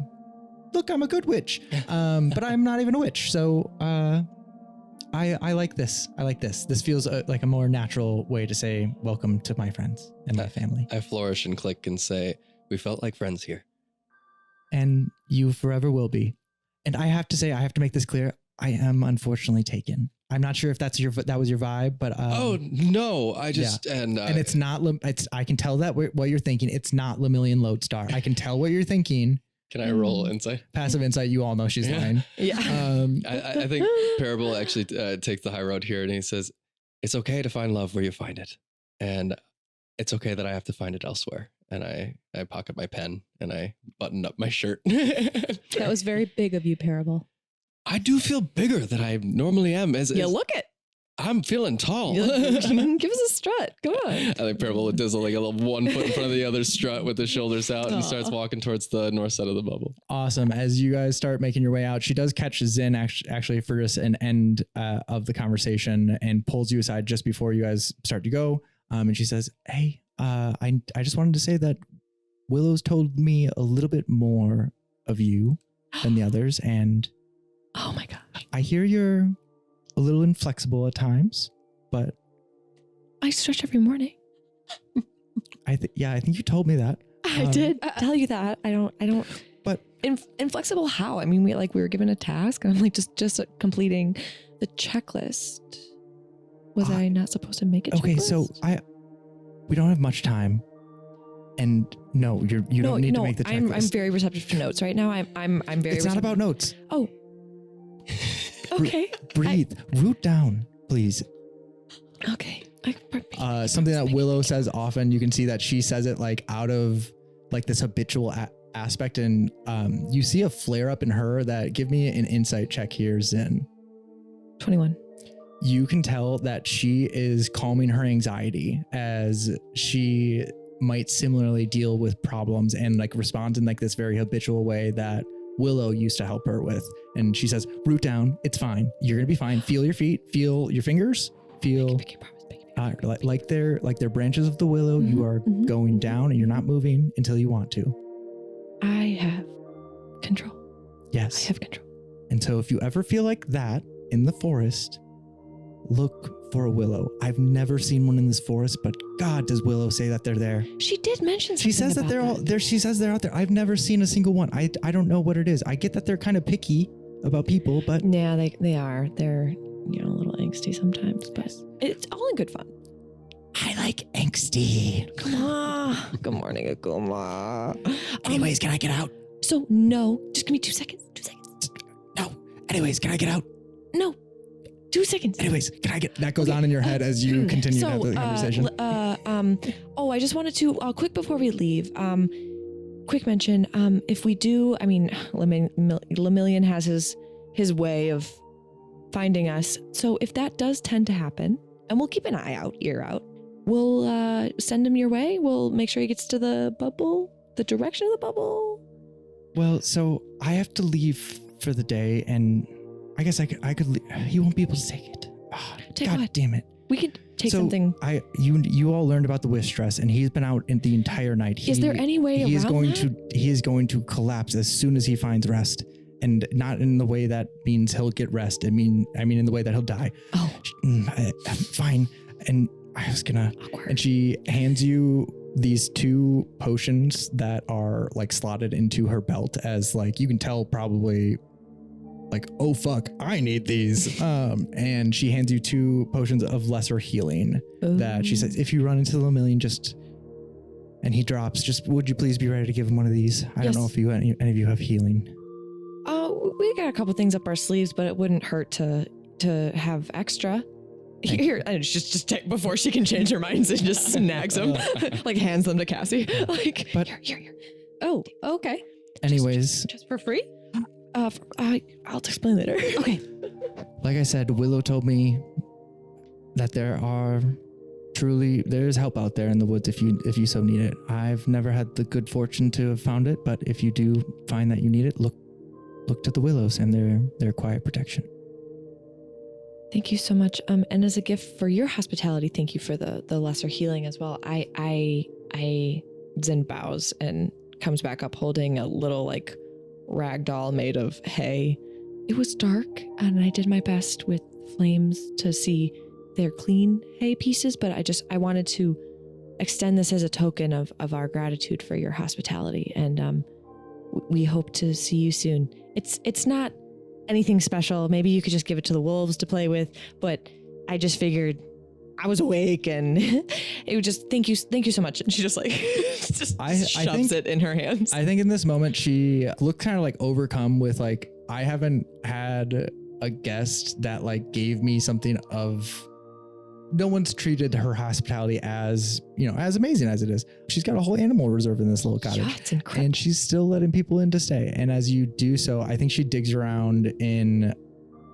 look, I'm a good witch, but I'm not even a witch. So I like this. I like this. This feels like a more natural way to say welcome to my friends and my family. I flourish and click and say, we felt like friends here. And you forever will be. And I have to say, I have to make this clear. I am unfortunately taken. I'm not sure if that was your vibe, but oh no, I just and it's not. I can tell that what you're thinking. It's not Lemillion Lodestar. I can tell what you're thinking. Can I roll insight? Passive insight. You all know she's lying. Yeah. I think Parable actually takes the high road here, and he says, "It's okay to find love where you find it, and it's okay that I have to find it elsewhere." And I pocket my pen and I button up my shirt. That was very big of you, Parable. I do feel bigger than I normally am. Look it. I'm feeling tall. Give us a strut. Come on. I think Parable does like a little 1 foot in front of the other strut with the shoulders out and starts walking towards the north side of the bubble. Awesome. As you guys start making your way out, she does catch Zin actually for just an end of the conversation and pulls you aside just before you guys start to go. And she says, hey, I just wanted to say that Willow's told me a little bit more of you than the others. And oh my gosh. I hear you're a little inflexible at times, but I stretch every morning. I think you told me that. I did tell you that. I don't. But inflexible how? I mean, we were given a task, and I'm like just completing the checklist. Was I not supposed to make it? Okay, so we don't have much time, and no, you don't need to make the checklist. I'm very receptive to notes right now. I'm very. It's not about notes. Oh. Okay. Breathe. Root down, please. Okay. Something that Willow says often. You can see that she says it like out of like this habitual aspect, and you see a flare up in her. That give me an insight check here, Zin. 21. You can tell that she is calming her anxiety as she might similarly deal with problems and like respond in like this very habitual way that Willow used to help her with. And she says, root down. It's fine. You're going to be fine. Feel your feet, feel your fingers, feel like they're branches of the willow. You are going down and you're not moving until you want to. I have control. Yes. I have control. And so if you ever feel like that in the forest, look for a willow. I've never seen one in this forest, but God, does Willow say that they're there? She did mention something. She says that they're all there. She says they're out there. I've never seen a single one. I don't know what it is. I get that they're kind of picky about people, but yeah, they are. They're a little angsty sometimes, but it's all in good fun. I like angsty. Come on. Good morning, Akuma. Anyways, can I get out? So no, just give me 2 seconds. 2 seconds. No. Anyways, can I get out? No. 2 seconds. Anyways, can I get that goes on in your head as you continue to have the conversation. I just wanted to quick before we leave. Quick mention. If we do, I mean, Lemillion has his way of finding us. So if that does tend to happen, and we'll keep an eye out, ear out, we'll send him your way. We'll make sure he gets to the bubble, the direction of the bubble. Well, so I have to leave for the day, and I guess I could leave. He won't be able to take it. Oh, God what? damn it. We could take something. You all learned about the wish stress, and he's been out the entire night. Is there any way around that? He is going to collapse as soon as he finds rest, and not in the way that means he'll get rest. I mean in the way that he'll die. Oh, I'm fine. And I was gonna. Awkward. And she hands you these 2 potions that are like slotted into her belt as like you can tell probably. Like, oh fuck, I need these. And she hands you 2 potions of lesser healing. Ooh. That she says, if you run into Lemillion, and he drops, would you please be ready to give him one of these? I don't know if any of you have healing. We got a couple things up our sleeves, but it wouldn't hurt to have extra. Here, and just take before she can change her mind and just snags them, like hands them to Cassie. Like, but here. Oh, okay. Anyways, just for free. I'll explain later. Okay. Like I said, Willow told me that there is help out there in the woods if you so need it. I've never had the good fortune to have found it, but if you do find that you need it, look to the willows and their quiet protection. Thank you so much. And as a gift for your hospitality, thank you for the lesser healing as well. Zen bows and comes back up holding a little like rag doll made of hay. It was dark and I did my best with flames to see their clean hay pieces, but I wanted to extend this as a token of our gratitude for your hospitality. And we hope to see you soon. It's not anything special. Maybe you could just give it to the wolves to play with, but I just figured I was awake and it would just, thank you so much. And she just like, shoves it in her hands. I think in this moment, she looked kind of like overcome with like, I haven't had a guest that like gave me something of, no one's treated her hospitality as, as amazing as it is. She's got a whole animal reserve in this little cottage. Yeah, it's incredible. And she's still letting people in to stay. And as you do so, I think she digs around in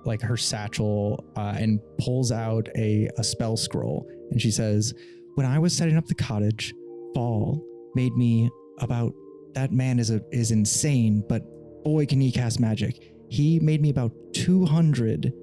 like her satchel and pulls out a spell scroll. And she says, when I was setting up the cottage, Fall made me about, that man is insane, but boy, can he cast magic. He made me about 200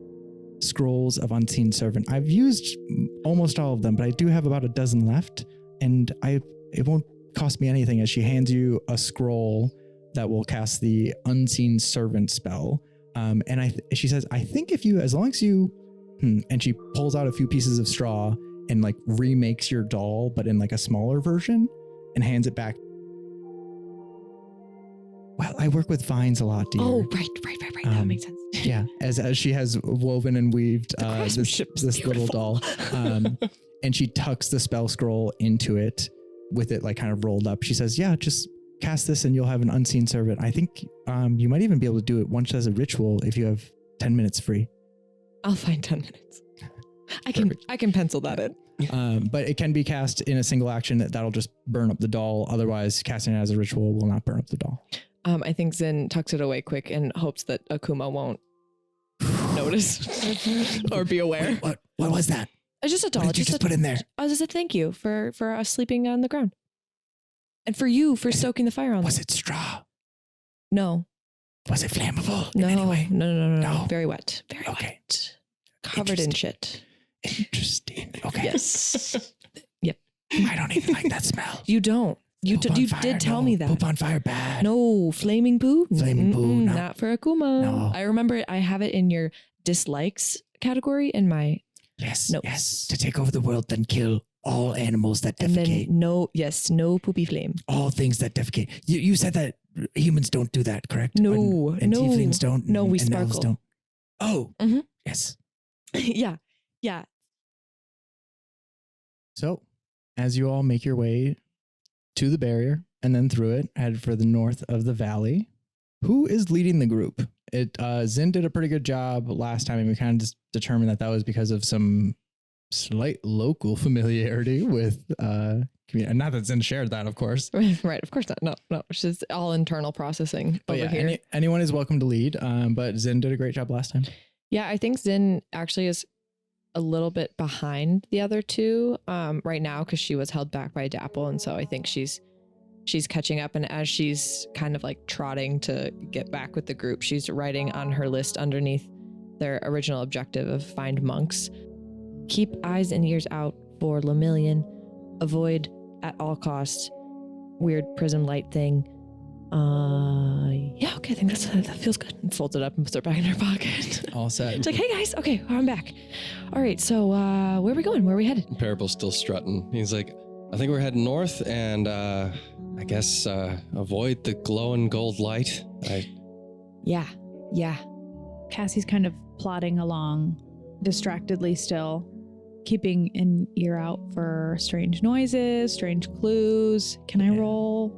scrolls of Unseen Servant. I've used almost all of them, but I do have about a dozen left, and it won't cost me anything, as she hands you a scroll that will cast the Unseen Servant spell. And she says, I think if you, as long as you, and she pulls out a few pieces of straw and like remakes your doll, but in like a smaller version, and hands it back. Well, I work with vines a lot, dear. Oh, right. That makes sense. Yeah, as she has woven and weaved this little doll, and she tucks the spell scroll into it with it like kind of rolled up. She says, yeah, just cast this and you'll have an Unseen Servant. I think you might even be able to do it once as a ritual if you have 10 minutes free. I'll find 10 minutes. I can pencil that in. But it can be cast in a single action. That'll just burn up the doll. Otherwise, casting it as a ritual will not burn up the doll. I think Zen tucks it away quick and hopes that Akuma won't notice or be aware. Wait, what was that? It's just a doll. What did you just put in there? I was just a thank you for us sleeping on the ground. And for you for stoking the fire on Was them. it straw? No. Was it flammable? No. In any way? No. Very wet. Very Okay. wet. Covered in shit. Interesting. Okay. Yes. Yep. I don't even like that smell. You don't. You did tell me that. Poop on fire bad. No, flaming poo? Flaming poo, no. Not for Akuma. No. I remember I have it in your dislikes category in my Yes. notes. Yes. To take over the world, then kill all animals that and defecate. then no poopy flame. All things that defecate. You said that humans don't do that, correct? No. And tieflings don't. No, we and elves sparkle. don't. Oh. Mhm. Yes. Yeah. So, as you all make your way to the barrier and then through it, head for the north of the valley, who is leading the group? Zin did a pretty good job last time, and we kind of just determined that was because of some slight local familiarity with community. Not that Zin shared that, of course. Right. Of course not. No. It's just all internal processing But over yeah, here. anyone is welcome to lead, but Zin did a great job last time. Yeah, I think Zin actually is a little bit behind the other two right now because she was held back by Dapple, and so I think she's catching up. And as she's kind of like trotting to get back with the group, she's writing on her list underneath their original objective of find monks. Keep eyes and ears out for Lemillion. Avoid at all costs weird prism light thing. Yeah, okay, I think that feels good. And folds it up and puts it back in her pocket. All set. It's like, hey guys, okay, I'm back. All right, so where are we going? Where are we headed? Parable's still strutting. He's like, I think we're heading north, and I guess avoid the glowing gold light. Yeah. Cassie's kind of plodding along distractedly still, keeping an ear out for strange noises, strange clues. Can I roll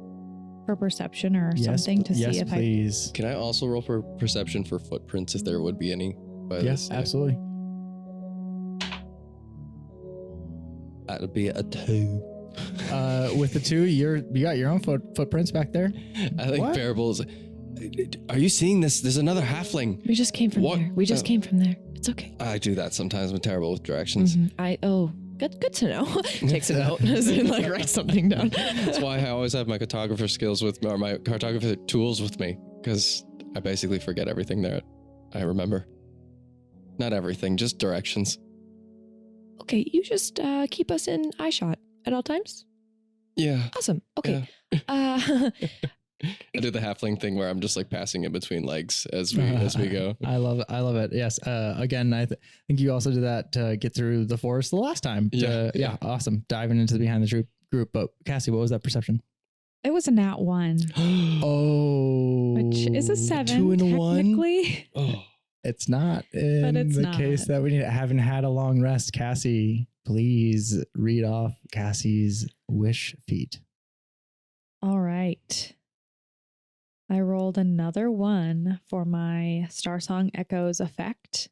for perception or something to see if please. Can I also roll for perception for footprints if there would be any? Yes, absolutely. That'd be a 2. With the 2, you got your own footprints back there. I think What? Parable's. Are you seeing this? There's another halfling. We just came from What? there. We just came from there. It's okay. I do that sometimes. I'm terrible with directions. Good to know. Takes a note as in like write something down. That's why I always have my cartographer skills with me, or my cartographer tools with me, because I basically forget everything that I remember. Not everything, just directions. Okay, you just keep us in eye shot at all times. Yeah. Awesome. Okay. Yeah. I do the halfling thing where I'm just like passing it between legs as we go. I love it. Yes. Again, I think you also did that to get through the forest the last time. Yeah. Awesome. Diving into the behind the group. But Cassie, what was that perception? It was a nat 1. Oh, which is a 7 2 and technically. 1. Oh, it's not in it's the not. case that we need. Haven't had a long rest. Cassie, please read off Cassie's wish feat. All right. I rolled another 1 for my Star Song Echoes effect.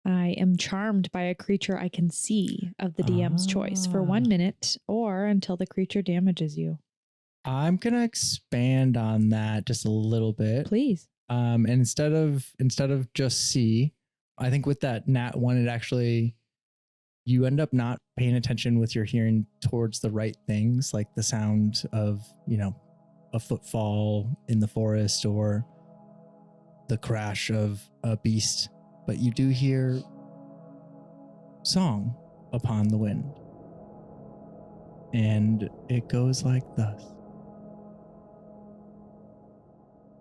I am charmed by a creature I can see of the DM's choice for 1 minute or until the creature damages you. I'm going to expand on that just a little bit. Please. And instead of just see, I think with that nat 1, it actually, you end up not paying attention with your hearing towards the right things, like the sound of, a footfall in the forest or the crash of a beast, but you do hear song upon the wind. And it goes like thus.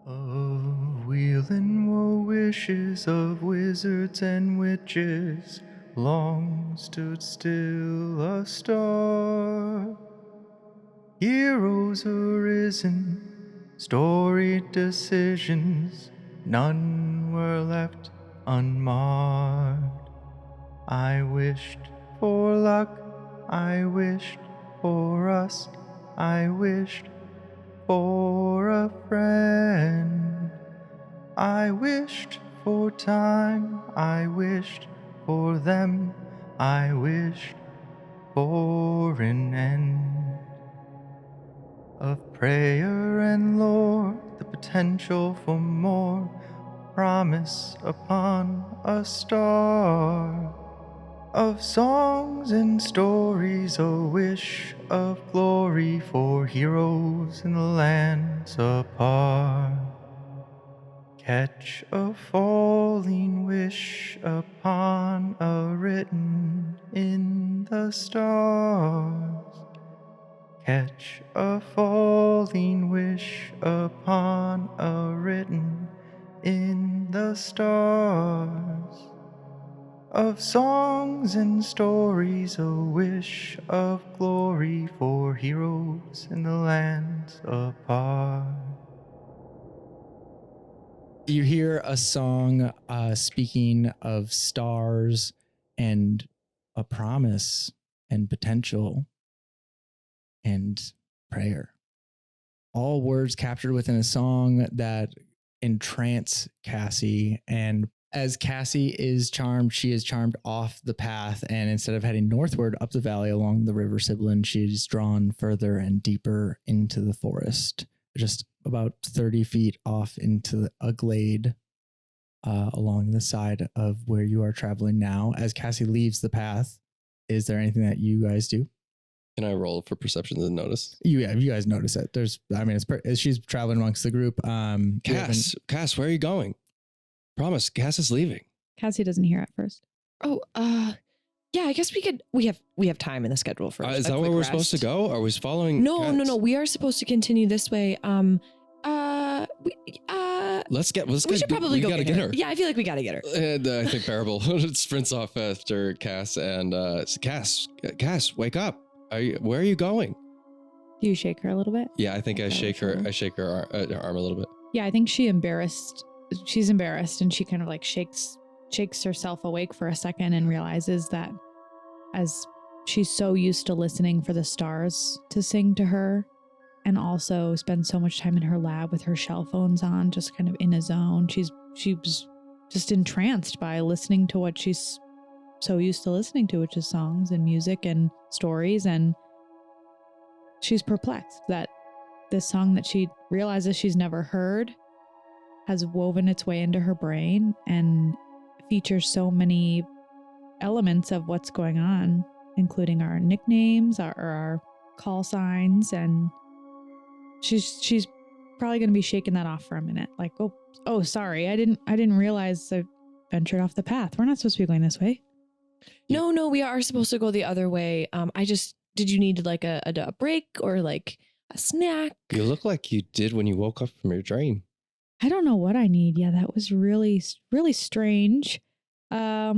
Of weal and woe wishes of wizards and witches, long stood still a star. Heroes arisen, storied decisions, none were left unmarred. I wished for luck, I wished for us, I wished for a friend. I wished for time, I wished for them, I wished for an end. Of prayer and lore, the potential for more, promise upon a star. Of songs and stories, a wish of glory for heroes in the lands apart. Catch a falling wish upon a written in the stars. Catch a falling wish upon a written in the stars. Of songs and stories, a wish of glory for heroes in the lands apart. You hear a song speaking of stars and a promise and potential and prayer. All words captured within a song that entrance Cassie. And as Cassie is charmed, she is charmed off the path. And instead of heading northward up the valley along the river Siblin, she's drawn further and deeper into the forest, just about 30 feet off into a glade along the side of where you are traveling now. As Cassie leaves the path, is there anything that you guys do? Can I roll for perceptions and notice? You guys notice it. She's traveling amongst the group. Cass, where are you going? Promise, Cass is leaving. Cassie doesn't hear at first. Oh, yeah, I guess we have time in the schedule for Is that where we're supposed to go? Are we following? No. We are supposed to continue this way. We should probably go get her. Yeah, I feel like we gotta get her. And I think Parable sprints off after Cass and Cass, wake up. Where are you going? Do you shake her a little bit? Yeah, I think I shake her arm a little bit. Yeah, I think she's embarrassed and she kind of like shakes herself awake for a second and realizes that as she's so used to listening for the stars to sing to her and also spends so much time in her lab with her shell phones on, just kind of in a zone. She was just entranced by listening to what she's so used to listening to, which is songs and music and stories. And she's perplexed that this song that she realizes she's never heard has woven its way into her brain and features so many elements of what's going on, including our nicknames, our call signs, and she's probably going to be shaking that off for a minute. Like, oh, sorry, I didn't realize I ventured off the path. We're not supposed to be going this way. No, we are supposed to go the other way. Did you need like a break or like a snack? You look like you did when you woke up from your dream. I don't know what I need. Yeah, that was really, really strange. We're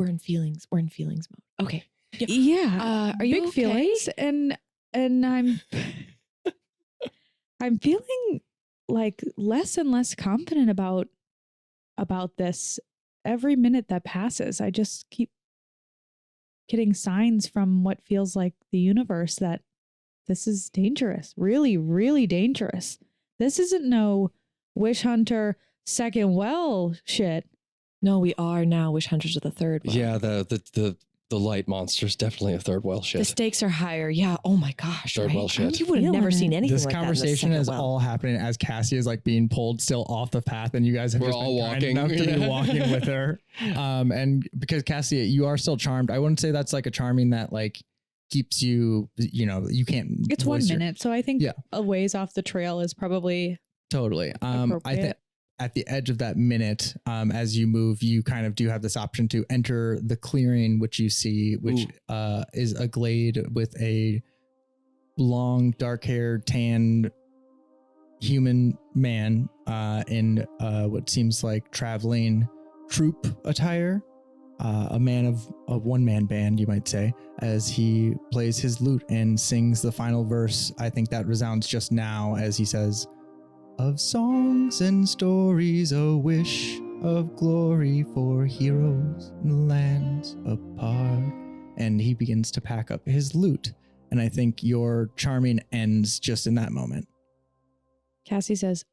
in feelings. We're in feelings mode. Okay. Yeah. Are you big okay? feelings? And I'm I'm feeling like less and less confident about this every minute that passes. I just keep getting signs from what feels like the universe that this is dangerous. Really, really dangerous. This isn't no Wish Hunter second well shit. No, we are now Wish Hunters of the third well. Yeah, the light monster is definitely a third well shit. The stakes are higher. Yeah. Oh my gosh. Third well shit. You would have never seen anything This like conversation that in the is second well. all happening as Cassie is like being pulled still off the path, and you guys have We're just all been kind walking. enough to be Yeah. walking with her. And because Cassie, you are still charmed. I wouldn't say that's like a charming that like keeps you. You know, you can't. It's 1 voice your- minute, so I think Yeah. a ways off the trail is probably Totally. I think appropriate. at the edge of that minute, as you move, you kind of do have this option to enter the clearing, which you see, which is a glade with a long, dark-haired, tan human man in what seems like traveling troupe attire. A man of a one-man band, you might say, as he plays his lute and sings the final verse. I think that resounds just now as he says, "Of songs and stories, a wish of glory for heroes and lands apart." And he begins to pack up his lute. And I think your charming ends just in that moment. Cassie says,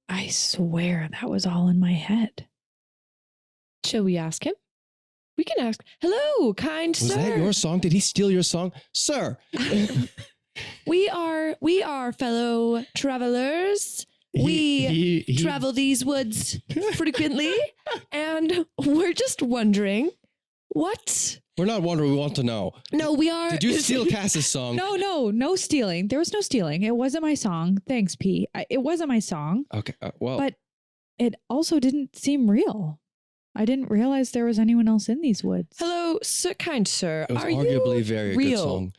I swear that was all in my head. Shall we ask him? We can ask. Hello, kind Was sir. that your song? Did he steal your song? Sir! We are fellow travelers. We travel these woods frequently, and we're just wondering what. We're not wondering, we want to know. No, we are. Did you steal Cass's song? No stealing. There was no stealing. It wasn't my song. Thanks, P. It wasn't my song. Okay, well. But it also didn't seem real. I didn't realize there was anyone else in these woods. Hello, sir, kind sir. It was Are arguably you very real? good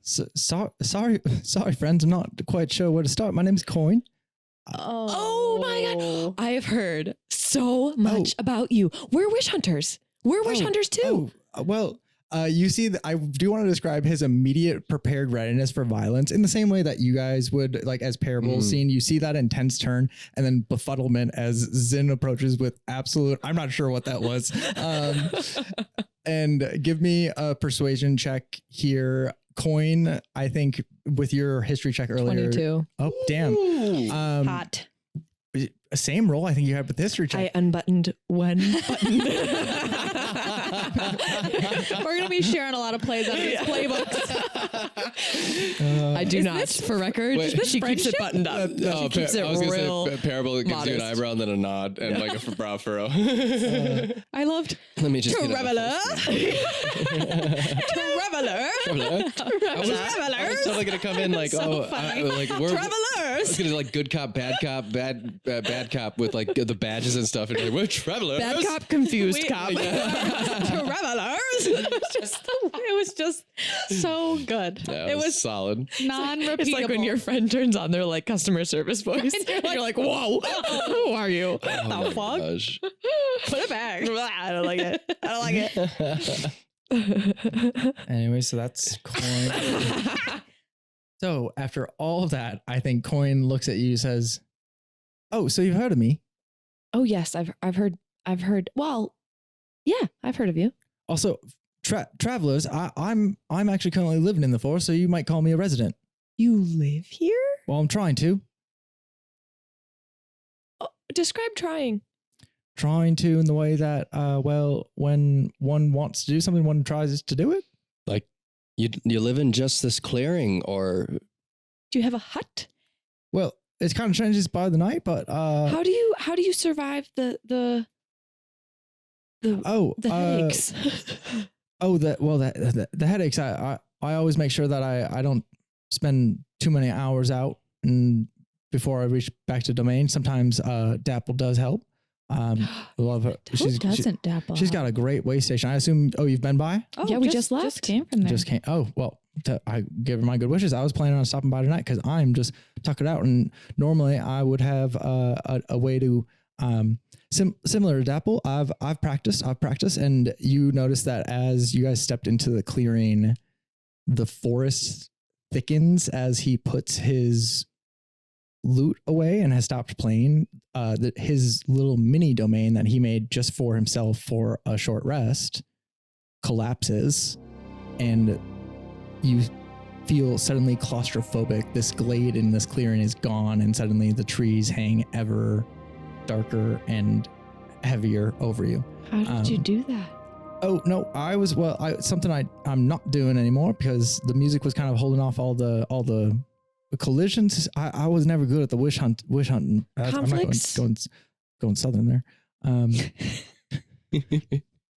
song. Sorry, friends. I'm not quite sure where to start. My name's Coin. Oh my God. I have heard so much about you. We're wish hunters. We're wish hunters too. Well, you see, I do want to describe his immediate prepared readiness for violence in the same way that you guys would, like, as Parable scene. You see that intense turn and then befuddlement as Zin approaches with absolute, I'm not sure what that was. And give me a persuasion check here. Coin, I think with your history check earlier. 22. Oh, damn. Hot. Same roll I think you had with the history check. I unbuttoned one button. We're gonna be sharing a lot of plays on these playbooks. I do not, for record. Wait, she keeps it buttoned up. She keeps it I was real gonna say, Parable gives you modest. an eyebrow and then a nod and like a brow furrow. I loved Let me just Traveler. Traveler. I was totally gonna come in like, like we're I was gonna like good cop, bad cop with like the badges and stuff, and like, we're travelers. Bad cop, confused cop. Travelers. It was just so good. Yeah, it was solid. non-repeatable. It's like when your friend turns on their like customer service voice. And you're like, whoa, who are you? Oh The fuck? gosh. Put it back. I don't like it. I don't like it. Anyway, so that's Coin. So after all of that, I think Coin looks at you and says, "Oh, so you've heard of me? Oh yes, I've heard. Well, yeah, I've heard of you. Also, travelers. I'm actually currently living in the forest, so you might call me a resident. You live here? Well, I'm trying to. Oh, describe trying. Trying to in the way that, well, when one wants to do something, one tries to do it. Like you live in just this clearing, or Do you have a hut? Well, it kind of changes by the night, but How do you survive the headaches? The headaches. I always make sure that I don't spend too many hours out and before I reach back to domain. Sometimes Dapple does help. Love her. Who doesn't Dapple? She's got a great way station. I assume. Oh, you've been by? Oh, Yeah, we just left. Just came from there. Just came. Oh, well, I give her my good wishes. I was planning on stopping by tonight because I'm just tuckered out, and normally I would have a way to similar to Dapple. I've practiced, and you notice that as you guys stepped into the clearing, the forest thickens as he puts his loot away and has stopped playing. His little mini domain that he made just for himself for a short rest collapses, and you feel suddenly claustrophobic. This glade in this clearing is gone, and suddenly the trees hang ever darker and heavier over you. How did you do that? Oh no, something I'm not doing anymore because the music was kind of holding off all the collisions. I was never good at the wish hunting. Conflicts? I'm not going southern there.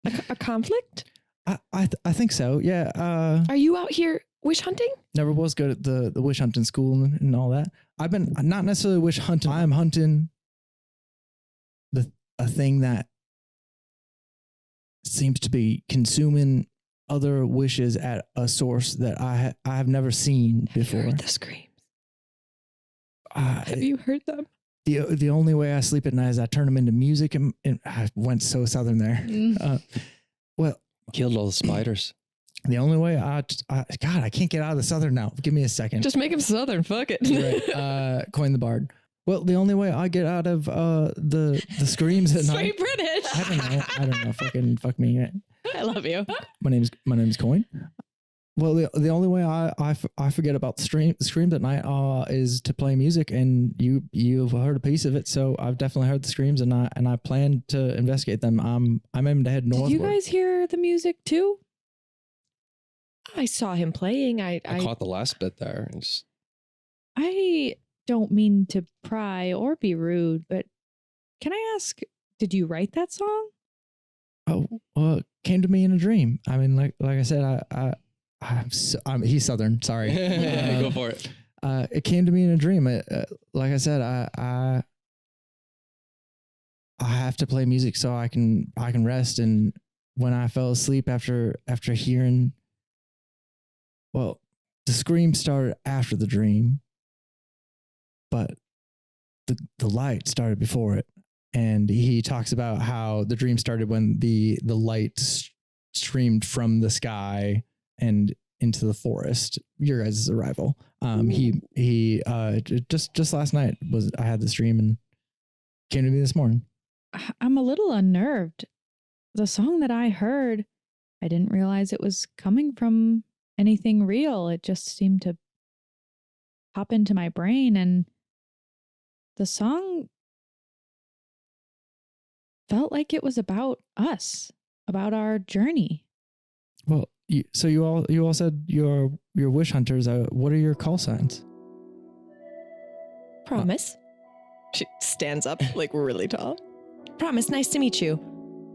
A conflict? I think so. Yeah. Are you out here wish hunting? Never was good at the wish hunting school and all that. I've been not necessarily wish hunting. I am hunting a thing that seems to be consuming other wishes at a source that I have never seen before. Have you heard the screams? Have you heard them? The only way I sleep at night is I turn them into music, and I went so southern there. Well, Killed all the spiders. the only way God, I can't get out of the southern now. Give me a second. Just make him southern. Fuck it. Right. Coin the bard. Well, the only way I get out of the screams at night. Straight British. I don't know. Fuck me. I love you. My name's Coin. Well, the only way I forget about the screams at night is to play music, and you've heard a piece of it, so I've definitely heard the screams, and I plan to investigate them. I'm aiming to head northward. Did you guys hear the music too? I saw him playing. I caught the last bit there. I don't mean to pry or be rude, but can I ask, did you write that song? Oh, well, it came to me in a dream. I mean, like I said, he's southern. Sorry. Go for it. It came to me in a dream. Like I said, I have to play music so I can rest. And when I fell asleep after hearing, well, the scream started after the dream, but the light started before it. And he talks about how the dream started when the light streamed from the sky and into the forest. Your guys' arrival. He just last night I had this dream and came to me this morning. I'm a little unnerved. The song that I heard, I didn't realize it was coming from anything real. It just seemed to pop into my brain, and the song felt like it was about us, about our journey. Well, you all said you're wish hunters. What are your call signs? Promise. She stands up like really tall. Promise. Nice to meet you.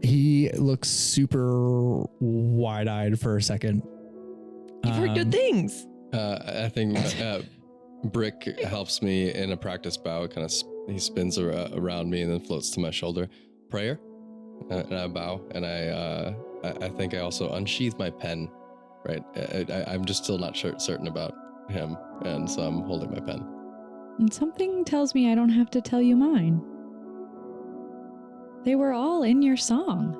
He looks super wide-eyed for a second. You've heard good things. I think Brick helps me in a practice bow. He spins around me and then floats to my shoulder. Prayer, and I bow, and I think I also unsheath my pen. Right, I'm just still not certain about him, and so I'm holding my pen. And something tells me I don't have to tell you mine. They were all in your song.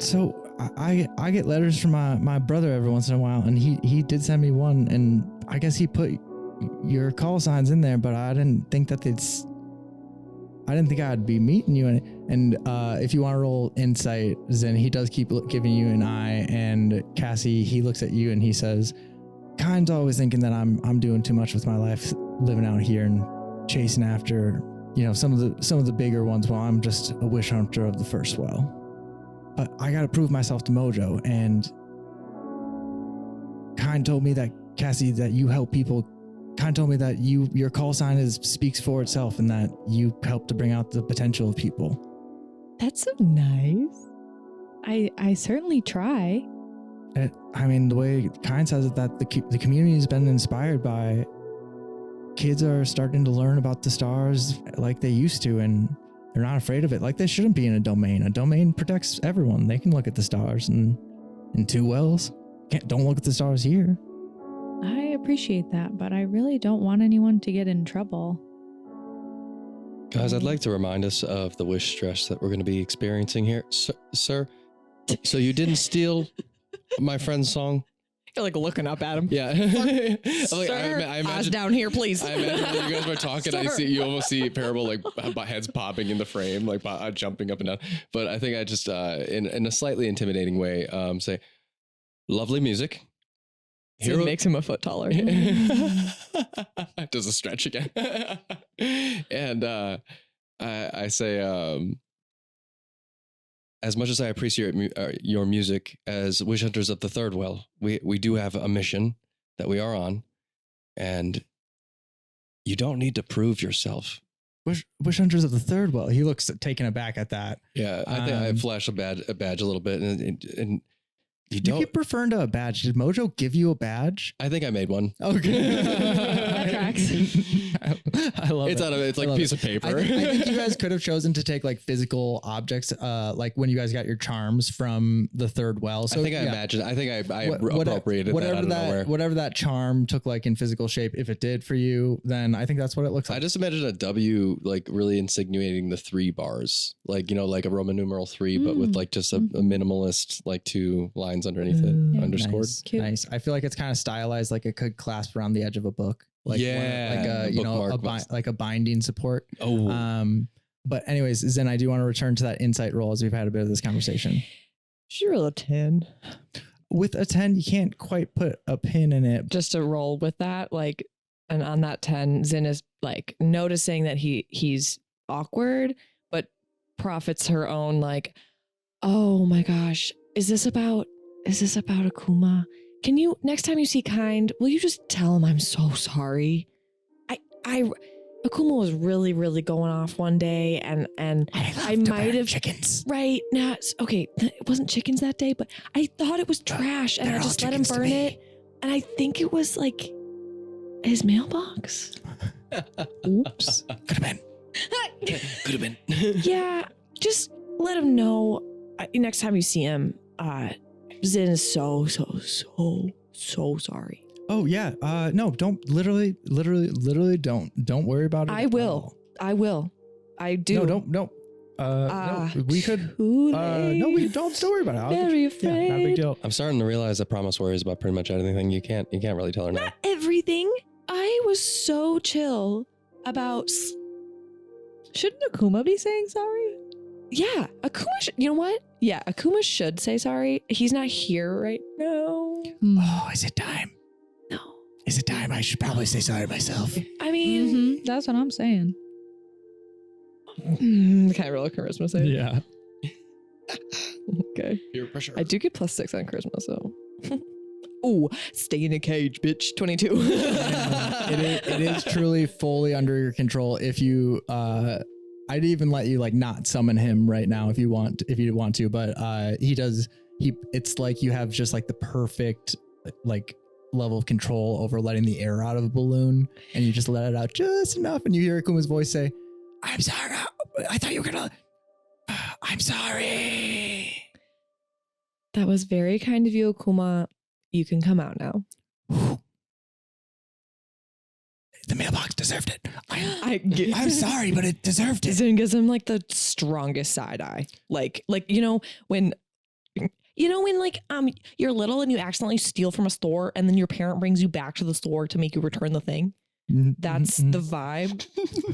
So I get letters from my brother every once in a while, and he did send me one, and I guess he put your call signs in there, but I didn't think I'd be meeting you. And if you want to roll insight, Zen, he does keep giving you an eye. And Cassie, he looks at you and he says, Kind's always thinking that I'm doing too much with my life, living out here and chasing after, some of the bigger ones while I'm just a wish hunter of the first well. But I got to prove myself to Mojo. And Kind told me that, Cassie, that you help people. Kind told me that your call sign speaks for itself, and that you help to bring out the potential of people. That's so nice. I certainly try. The way Kind says it, that the community has been inspired by kids are starting to learn about the stars like they used to, and they're not afraid of it. Like they shouldn't be in a domain. A domain protects everyone. They can look at the stars and in 2 wells. Don't look at the stars here. I appreciate that, but I really don't want anyone to get in trouble. Guys, I'd like to remind us of the wish stress that we're going to be experiencing here. Sir, so you didn't steal my friend's song? You're like looking up at him. Yeah. Sir, I eyes imagine, down here, please. I imagine when you guys were talking, you almost see Parable like heads popping in the frame, like jumping up and down. But I think I just, in a slightly intimidating way, say, lovely music. It makes him a foot taller. Does a stretch again. And I say, as much as I appreciate your music as Wish Hunters of the Third Well, we do have a mission that we are on, and you don't need to prove yourself. Wish Hunters of the Third Well. He looks taken aback at that. Yeah, I think I flash a badge a little bit, and you don't. You keep referring to a badge. Did Mojo give you a badge? I think I made one. Okay. That tracks. I love it. It's like a piece of paper. I think you guys could have chosen to take like physical objects, like when you guys got your charms from the Third Well. So I think I imagined. I think I appropriated that out of nowhere. Whatever that charm took like in physical shape, if it did for you, then I think that's what it looks like. I just imagined a W like really insinuating the 3 bars, like like a Roman numeral 3, but with like just a minimalist like 2 lines underneath it, underscored. Nice. I feel like it's kind of stylized, like it could clasp around the edge of a book. Like like a binding support. Oh. But anyways, Zen, I do want to return to that insight roll as we've had a bit of this conversation. Should roll a 10. With a 10, you can't quite put a pin in it. Just to roll with that, like, and on that 10, Zen is like noticing that he's awkward, but profits her own like, oh my gosh, is this about Akuma? Can you, next time you see Kind, will you just tell him I'm so sorry? Akuma was really, really going off one day, and I might have chickens. Right now, okay, it wasn't chickens that day, but I thought it was trash, and I just let him burn it. And I think it was like his mailbox. Oops. Could have been. Could have been. Yeah, just let him know next time you see him. Zin is so sorry. Oh yeah. No, don't literally don't worry about it. I will. I do. No, don't. No, we could. No, we don't worry about it. Very afraid. Yeah, not a big deal. I'm starting to realize that Promise worries about pretty much anything. You can't really tell her no. Not everything. I was so chill about. Shouldn't Akuma be saying sorry? Yeah, Akuma. You know what? Yeah, Akuma should say sorry. He's not here right now. Oh, is it time? No. Is it time? I should probably say sorry myself. I mean, That's what I'm saying. Can I roll a charisma save? Yeah. Okay. Peer pressure. I do get +6 on charisma, so. Oh, stay in a cage, bitch. 22. It is truly fully under your control. If you, I'd even let you like not summon him right now if you want to, but it's like you have just like the perfect like level of control over letting the air out of a balloon, and you just let it out just enough, and you hear Akuma's voice say, "I'm sorry. I thought you were gonna. I'm sorry." That was very kind of you, Akuma. You can come out now. The mailbox deserved it. I'm sorry, but it deserved it. Zen gives him like the strongest side eye. Like when like you're little and you accidentally steal from a store and then your parent brings you back to the store to make you return the thing. That's the vibe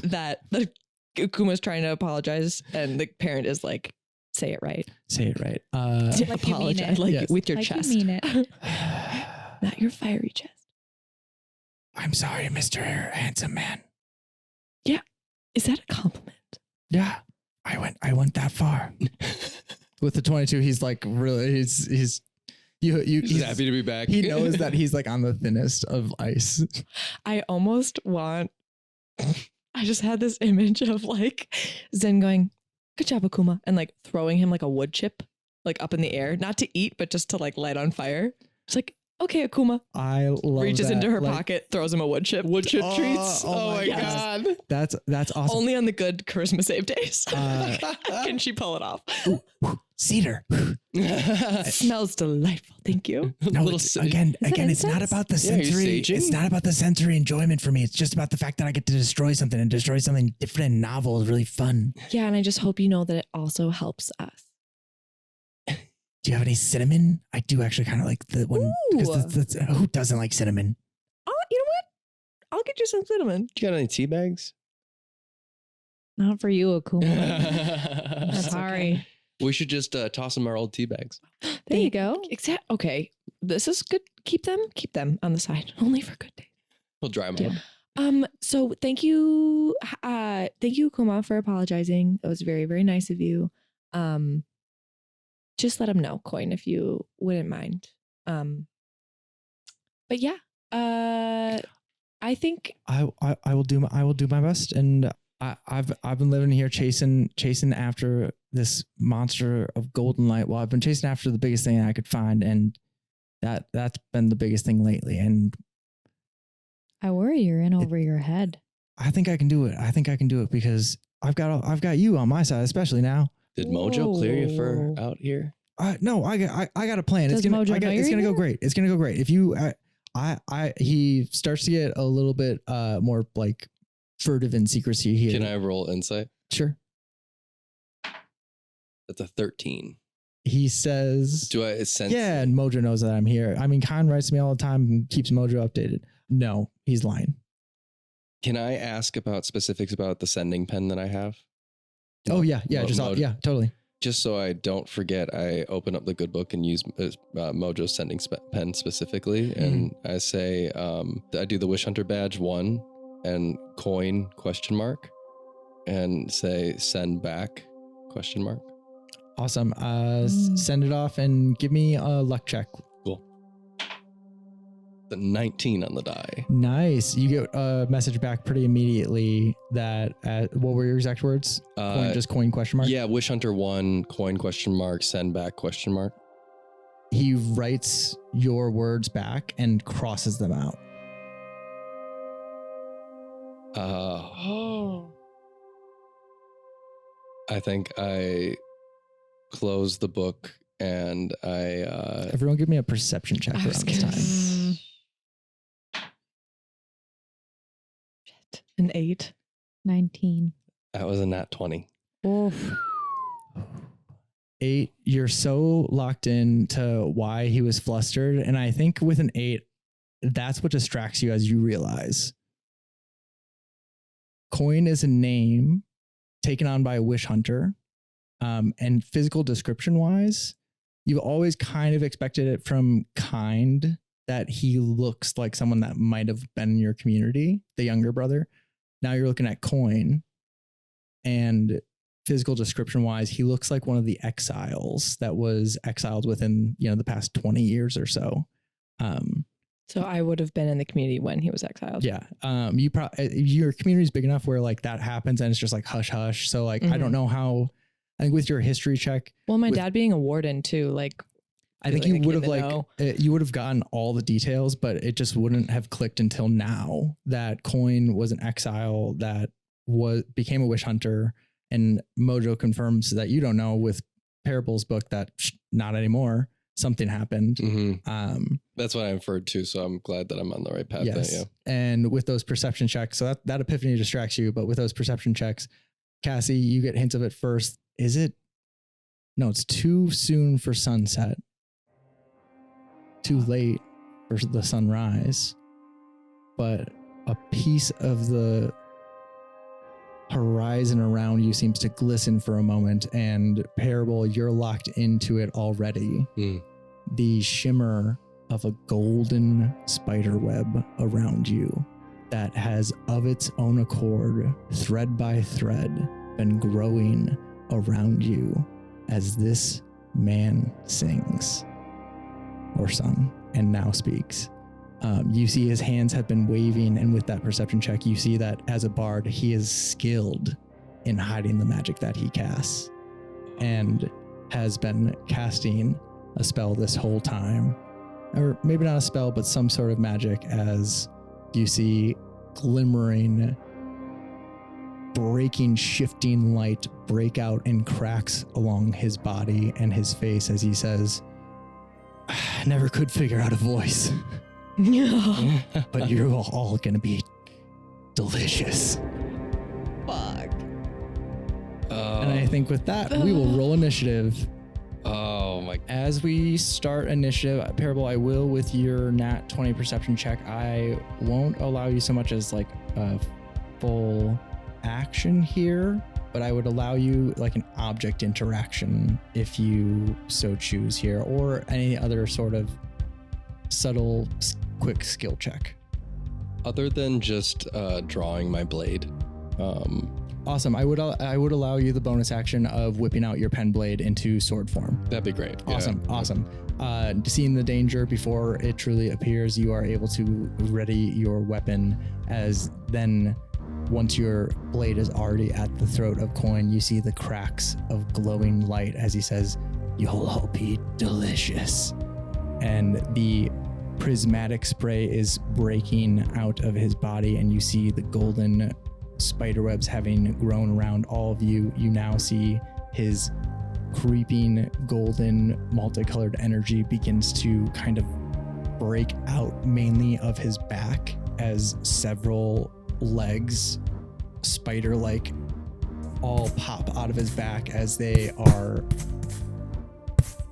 that the Akuma's trying to apologize, and the parent is like, say it right. Say it right. Like you mean it. Like yes. with your Like chest. you mean it. Not your fiery chest. I'm sorry, Mr. Handsome Man. Yeah. Is that a compliment? Yeah. I went that far. With the 22, he's like really he's happy to be back. He knows that he's like on the thinnest of ice. I just had this image of like Zen going, "Good job, Akuma," and like throwing him like a wood chip, like up in the air, not to eat, but just to like light on fire. It's like, Okay, Akuma. I love Reaches that. into her Like, pocket, throws him a wood chip. Wood chip treats. oh Oh my my God. god. That's awesome. Only on the good charisma save days. Uh, Can she pull it off? Cedar. Smells delightful. Thank you. No, Little it's, sa- again, Is it it's not incense? about the Yeah, you're sensory. saging? It's not about the sensory enjoyment for me. It's just about the fact that I get to destroy something, and destroy something different and novel is really fun. Yeah, and I just hope you know that it also helps us. Do you have any cinnamon? I do actually kind of like the one because who doesn't like cinnamon? Oh, you know what? I'll get you some cinnamon. You got any tea bags? Not for you, Akuma. That's Sorry. We should just toss them our old tea bags. There you go. Okay, this is good. Keep them on the side. Only for good days. We'll dry them up. So thank you, Kuma, for apologizing. It was very, very nice of you. Just let him know, Coin, if you wouldn't mind. But yeah, I think I will do my best, and I've been living here chasing after this monster of golden light. Well, I've been chasing after the biggest thing I could find, and that's been the biggest thing lately. And I worry you're in over your head. I think I can do it. I think I can do it because I've got you on my side, especially now. Did Mojo clear you for Whoa. out here? No, I got a plan. Does Mojo know it's you're gonna go here? great. It's gonna go great. If you, he starts to get a little bit more like furtive in secrecy here. Can I roll insight? Sure. That's a 13. He says, Do I sense? yeah, and Mojo knows that I'm here. I mean, Khan writes to me all the time and keeps Mojo updated. No, he's lying. Can I ask about specifics about the sending pen that I have? Oh yeah, Mojo. totally. Just so I don't forget, I open up the good book and use Mojo's sending pen specifically. And I say, I do the Wish Hunter badge 1 and coin ? And say send back ? Awesome. Send it off and give me a luck check. Cool. The 19 on the die. Nice. You get a message back pretty immediately that, what were your exact words? Coin ? Yeah, Wish Hunter 1, coin ? Send back ? He writes your words back and crosses them out. I think I close the book and I Everyone give me a perception check I around was this gonna time. Shit. An 8. 19. that was a nat 20. Oof. 8, you're so locked in to why he was flustered. And I think with an 8, that's what distracts you as you realize. Coin is a name taken on by a wish hunter. And physical description wise, you've always kind of expected it from Kind that he looks like someone that might have been in your community, the younger brother. Now you're looking at Coin, and physical description wise, he looks like one of the exiles that was exiled within, the past 20 years or so. So I would have been in the community when he was exiled. Yeah. Your community is big enough where like that happens and it's just like hush hush. So like, I don't know how, I think with your history check. Well, my dad being a warden too, like, I think you would have you would have gotten all the details, but it just wouldn't have clicked until now that Coin was an exile that became a wish hunter, and Mojo confirms that you don't know with Parable's book that not anymore. Something happened. Mm-hmm. That's what I inferred too. So I'm glad that I'm on the right path. Yes. There, yeah. And with those perception checks, so that epiphany distracts you, but with those perception checks, Cassie, you get hints of it first. Is it? No, it's too soon for sunset. Too late for the sunrise. But a piece of the horizon around you seems to glisten for a moment, and Parable, you're locked into it already. The shimmer of a golden spider web around you that has of its own accord, thread by thread, been growing around you as this man sings or sung and now speaks. You see his hands have been waving, and with that perception check, you see that as a bard, he is skilled in hiding the magic that he casts and has been casting a spell this whole time or maybe not a spell, but some sort of magic, as you see glimmering, breaking, shifting light break out in cracks along his body and his face as he says, I never could figure out a voice, but you're all gonna be delicious. Fuck. And I think with that, we will roll initiative. Oh my. As we start initiative, Parable, I will, with your nat 20 perception check, I won't allow you so much as like a full action here, but I would allow you like an object interaction if you so choose here, or any other sort of subtle, quick skill check. Other than just drawing my blade. Awesome. I would allow you the bonus action of whipping out your pen blade into sword form. That'd be great. Awesome. Yeah. Awesome. Seeing the danger before it truly appears, you are able to ready your weapon, as then once your blade is already at the throat of Coin, you see the cracks of glowing light as he says, you'll all be delicious. And the prismatic spray is breaking out of his body, and you see the golden spiderwebs having grown around all of you. You now see his creeping golden multicolored energy begins to kind of break out mainly of his back as several legs, spider-like, all pop out of his back as they are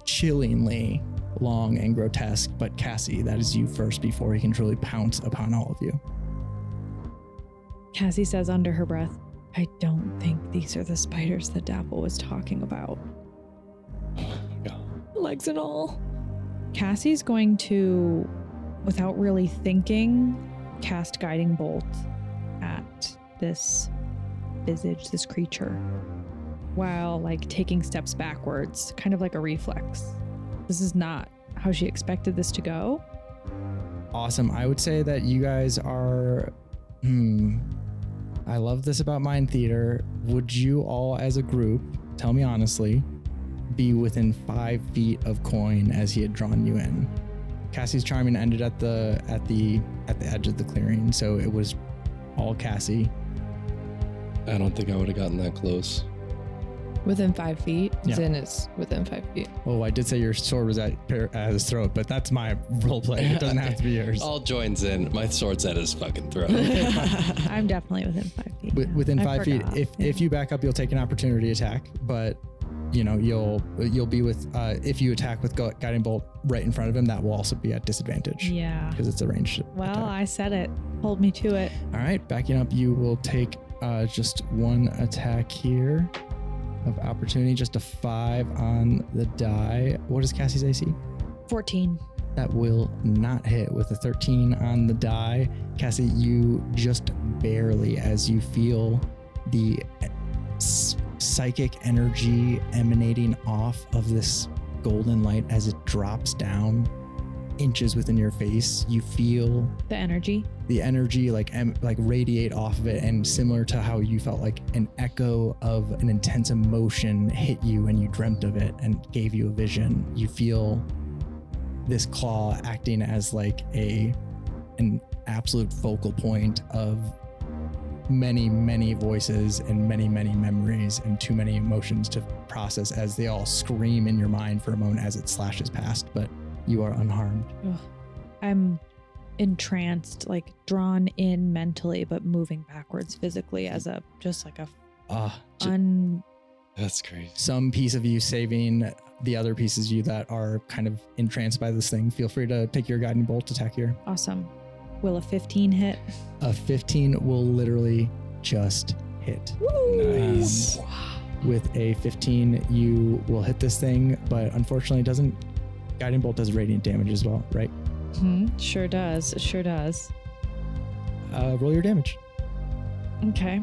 chillingly long and grotesque. But Cassie, that is you first before he can truly pounce upon all of you. Cassie says under her breath, I don't think these are the spiders that Dapple was talking about. Legs and all. Cassie's going to, without really thinking, cast Guiding Bolt at this visage, this creature, while like taking steps backwards, kind of like a reflex. This is not how she expected this to go. Awesome. I would say that you guys are, I love this about Mind Theater. Would you all as a group, tell me honestly, be within 5 feet of Coin as he had drawn you in? Cassie's charming ended at the edge of the clearing, so it was all Cassie. I don't think I would have gotten that close. Within 5 feet? Yeah. Zin is within 5 feet. Oh, I did say your sword was at his throat, but that's my role play. It doesn't have to be yours. I'll join in. My sword's at his fucking throat. I'm definitely within 5 feet. Within I 5 feet. forgot. If you back up, you'll take an opportunity attack, but you know you'll be with if you attack with Guiding Bolt right in front of him, that will also be at disadvantage. Yeah. Because it's a ranged Well, attack. I said it. Hold me to it. All right, backing up, you will take just one attack here of opportunity, just a 5 on the die. What is Cassie's AC? 14. That will not hit with a 13 on the die. Cassie, you just barely, as you feel the psychic energy emanating off of this golden light as it drops down inches within your face. You feel The energy. the energy like radiate off of it, and similar to how you felt like an echo of an intense emotion hit you and you dreamt of it and gave you a vision. You feel this claw acting as like an absolute focal point of many voices and many memories and too many emotions to process as they all scream in your mind for a moment as it slashes past, but you are unharmed. Ugh. I'm entranced, like drawn in mentally, but moving backwards physically as a just like a That's crazy. some piece of you saving the other pieces of you that are kind of entranced by this thing. Feel free to take your Guiding Bolt attack here. awesome. Will a 15 hit? A 15 will literally just hit. Nice. With a 15, you will hit this thing, but unfortunately it doesn't. Guiding Bolt does radiant damage as well, right? Sure does. Sure does. Roll your damage. Okay.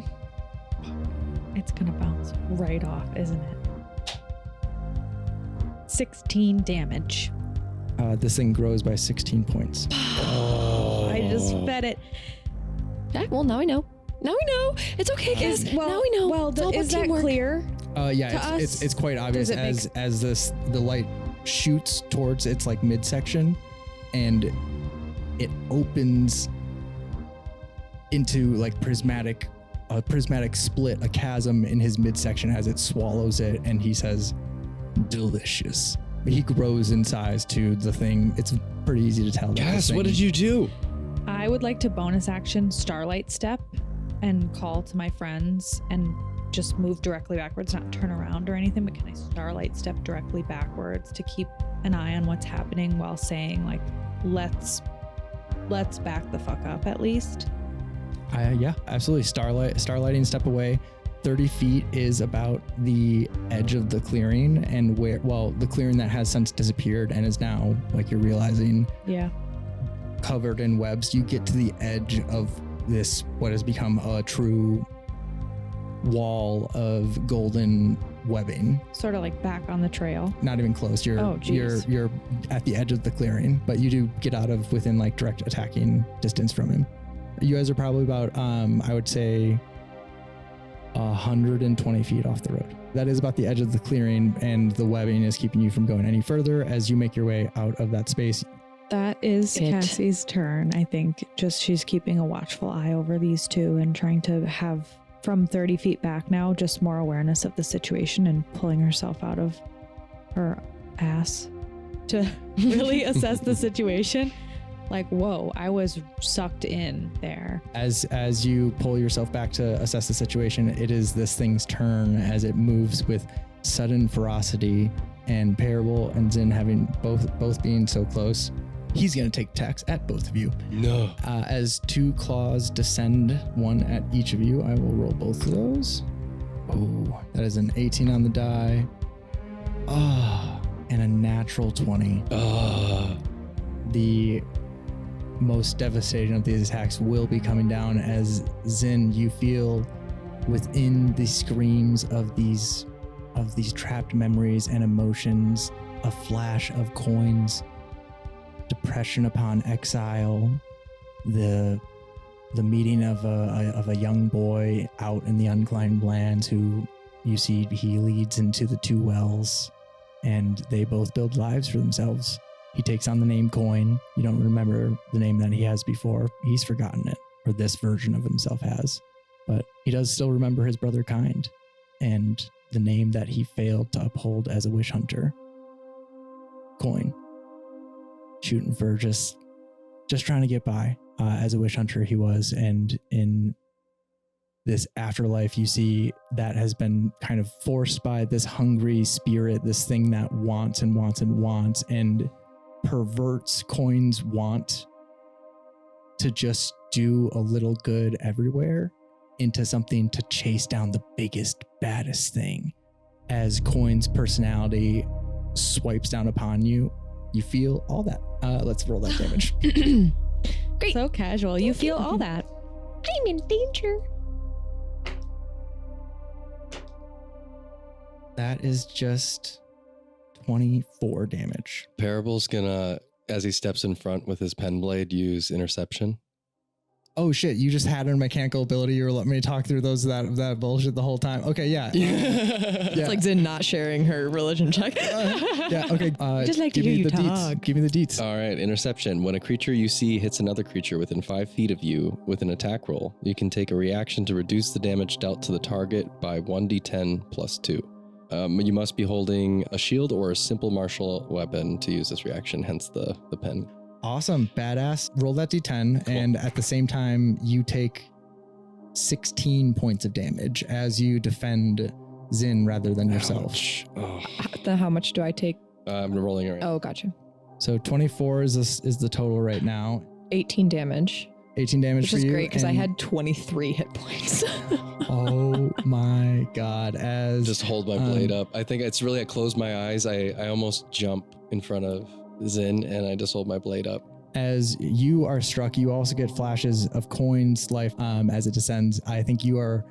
It's gonna bounce right off, isn't it? 16 damage. This thing grows by 16 points. I just fed it. Okay, well, now we know. Now we know. It's okay, guys. Now we know. Well, It's all about is that teamwork. clear? Yeah, it's quite obvious Does it as the light shoots towards its like midsection. and it opens into like a prismatic split, a chasm in his midsection as it swallows it, and he says, delicious. He grows in size to the thing. It's pretty easy to tell. Yes, what did you do? I would like to bonus action Starlight Step and call to my friends and just move directly backwards, not turn around or anything, but can I Starlight Step directly backwards to keep an eye on what's happening while saying like, let's back the fuck up at least? Yeah, absolutely. Starlighting step away. 30 feet is about the edge of the clearing, and the clearing that has since disappeared and is now, like you're realizing, covered in webs. You get to the edge of this, what has become a true wall of golden webbing. Sort of like back on the trail. Not even close. You're at the edge of the clearing, but you do get out of within like direct attacking distance from him. You guys are probably about, I would say, 120 feet off the road. That is about the edge of the clearing, and the webbing is keeping you from going any further as you make your way out of that space. That is Cassie's turn, I think. Just she's keeping a watchful eye over these two and trying to have, from 30 feet back now, just more awareness of the situation and pulling herself out of her ass to really assess the situation. Like, whoa, I was sucked in there. As you pull yourself back to assess the situation, it is this thing's turn as it moves with sudden ferocity, and Parable and Zin having both being so close. He's going to take attacks at both of you. No. As 2 claws descend, one at each of you. I will roll both of those. Oh, that is an 18 on the die. And a natural 20. The most devastating of these attacks will be coming down as Zin, you feel within the screams of these trapped memories and emotions, a flash of coins, depression upon exile, the meeting of a young boy out in the unclimbed lands who you see he leads into the 2 wells, and they both build lives for themselves. He takes on the name Coin. You don't remember the name that he has before. He's forgotten it, or this version of himself has. But he does still remember his brother Kind and the name that he failed to uphold as a wish hunter. Coin. Shooting for just trying to get by. As a wish hunter he was, and in this afterlife you see that has been kind of forced by this hungry spirit, this thing that wants and wants and wants, and perverts Coin's want to just do a little good everywhere into something to chase down the biggest, baddest thing. As Coin's personality swipes down upon you, you feel all that. Let's roll that damage. Great. So casual. You feel all that. I'm in danger. That is just 24 damage. Parable's gonna, as he steps in front with his pen blade, use interception. Oh shit, you just had a mechanical ability. You were letting me talk through that bullshit the whole time. Okay, yeah. It's like Zin not sharing her religion check. Okay. Just like to hear you talk. Give me the deets. All right, interception. When a creature you see hits another creature within 5 feet of you with an attack roll, you can take a reaction to reduce the damage dealt to the target by 1d10 plus 2. You must be holding a shield or a simple martial weapon to use this reaction, hence the pen. Awesome. Badass. Roll that d10, cool. And at the same time, you take 16 points of damage as you defend Zin rather than yourself. Oh. How much do I take? I'm rolling it right. Oh, gotcha. So 24 is the total right now. 18 damage. 18 damage which for you. Which is great because I had 23 hit points. Oh my God. Just hold my blade up. I think it's really, I close my eyes. I almost jump in front of Zin and I just hold my blade up. As you are struck, you also get flashes of Coin's life as it descends. I think you are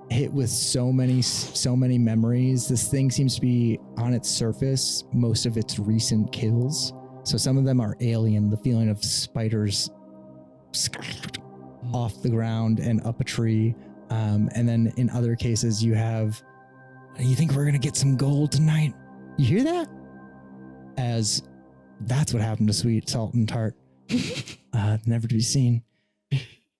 hit with so many memories. This thing seems to be on its surface, most of its recent kills. So some of them are alien, the feeling of spiders off the ground and up a tree. And then in other cases you have, you think we're going to get some gold tonight? You hear that? As That's what happened to sweet salt and tart. Never to be seen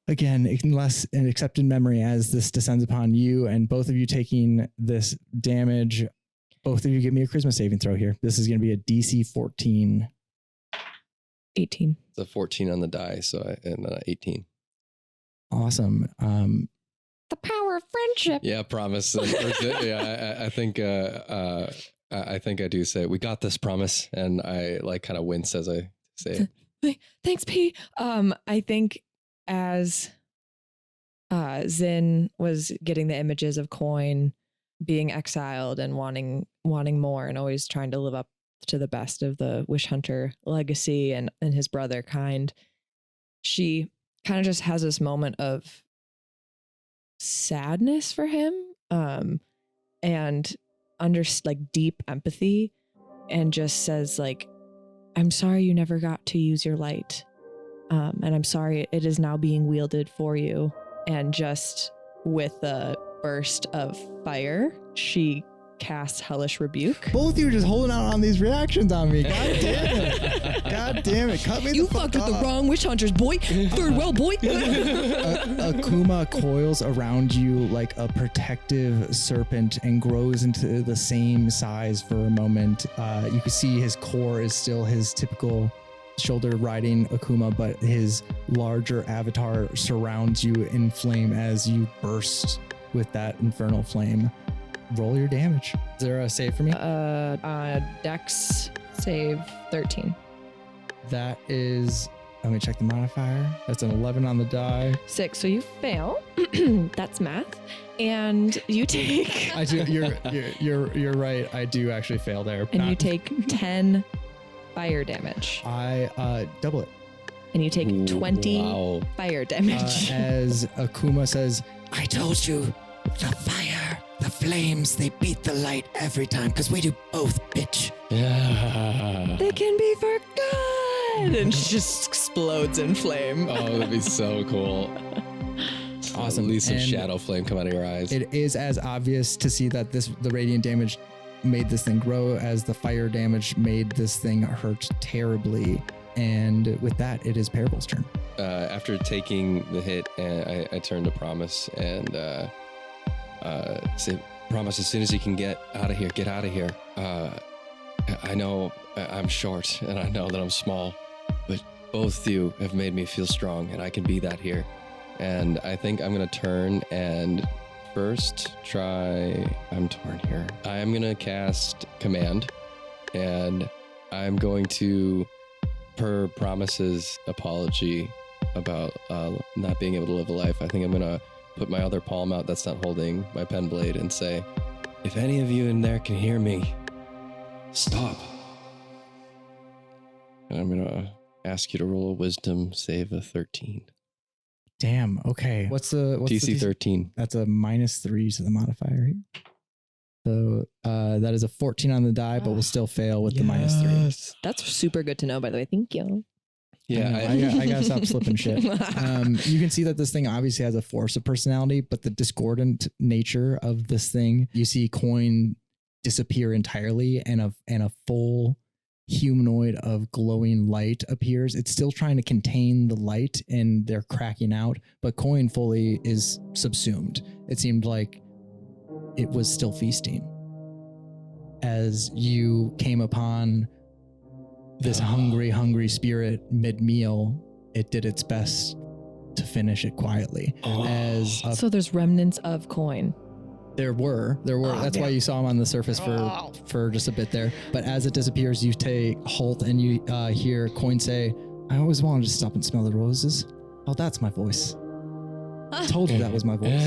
again, unless an accepted memory as this descends upon you and both of you taking this damage. Both of you give me a charisma saving throw here. This is going to be a DC 14. 18. It's a 14 on the die, so 18. Awesome. The power of friendship. Yeah, promise. Yeah, I think I do say, we got this, promise. And I like kind of wince as I say it. Thanks, P. I think as Zin was getting the images of Coin being exiled and wanting more and always trying to live up to the best of the Wish Hunter legacy and his brother kind, she kind of just has this moment of sadness for him, and deep empathy, and just says like, I'm sorry you never got to use your light. And I'm sorry it is now being wielded for you. And just with a burst of fire, she casts Hellish Rebuke. Both of you are just holding out on these reactions on me. God damn it. God damn it. Cut me You the fuck fucked with the off. wrong witch hunters, boy. Third well, boy. Akuma coils around you like a protective serpent and grows into the same size for a moment. You can see his core is still his typical shoulder riding Akuma, but his larger avatar surrounds you in flame as you burst with that infernal flame. Roll your damage. Is there a save for me? Dex save 13. That is, let me check the modifier. That's an 11 on the die. 6. So you fail. That's math. And you take. I do. You're right. I do actually fail there. And you take 10 fire damage. I double it. And you take 20 Wow. fire damage. As Akuma says, I told you, the fire, the flames, they beat the light every time because we do both, bitch. Yeah. They can be for good. And she just explodes in flame. Oh, that'd be so cool. Awesome. At least some And shadow flame come out of your eyes. It is as obvious to see that the radiant damage made this thing grow as the fire damage made this thing hurt terribly. And with that, it is Parable's turn. After taking the hit, I turn to Promise and say, Promise, as soon as you can get out of here. I know I'm short and I know that I'm small, but both of you have made me feel strong and I can be that here. And I think I'm going to turn and first I'm torn here. I am going to cast Command and I'm going to, per Promise's apology about not being able to live a life, I think I'm going to put my other palm out that's not holding my pen blade and say, if any of you in there can hear me, stop. And I'm going to ask you to roll a wisdom save of 13. Damn. Okay. What's the DC 13. That's a -3 to the modifier here. So that is a 14 on the die, but we'll still fail with the -3. That's super good to know, by the way. Thank you. Yeah, I gotta stop slipping shit. You can see that this thing obviously has a force of personality, but the discordant nature of this thing, you see Coin disappear entirely, and a full humanoid of glowing light appears. It's still trying to contain the light, and they're cracking out, but Coin fully is subsumed. It seemed like it was still feasting. As you came upon this hungry spirit mid-meal, it did its best to finish it quietly. So there's remnants of Coin. There were. That's why you saw him on the surface for just a bit there. But as it disappears, you take halt and you hear Coin say, I always wanted to stop and smell the roses. Oh, that's my voice. I told you that was my voice.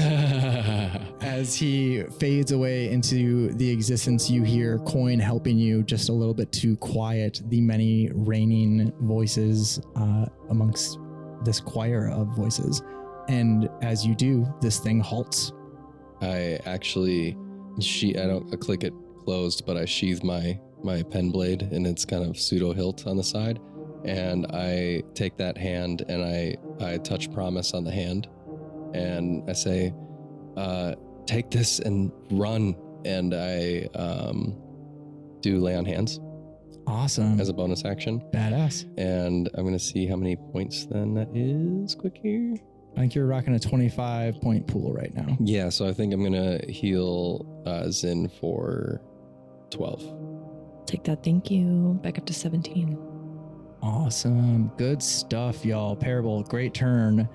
As he fades away into the existence, you hear Coin helping you just a little bit to quiet the many raining voices amongst this choir of voices. And as you do, this thing halts. I don't click it closed, but I sheathe my pen blade and its kind of pseudo hilt on the side. And I take that hand and I touch Promise on the hand. And I say, take this and run. And I do lay on hands. Awesome. as a bonus action. Badass. And I'm going to see how many points then that is quick here. I think you're rocking a 25 point pool right now. Yeah, so I think I'm going to heal Zin for 12. Take that. Thank you. Back up to 17. Awesome. Good stuff, y'all. Parable, great turn.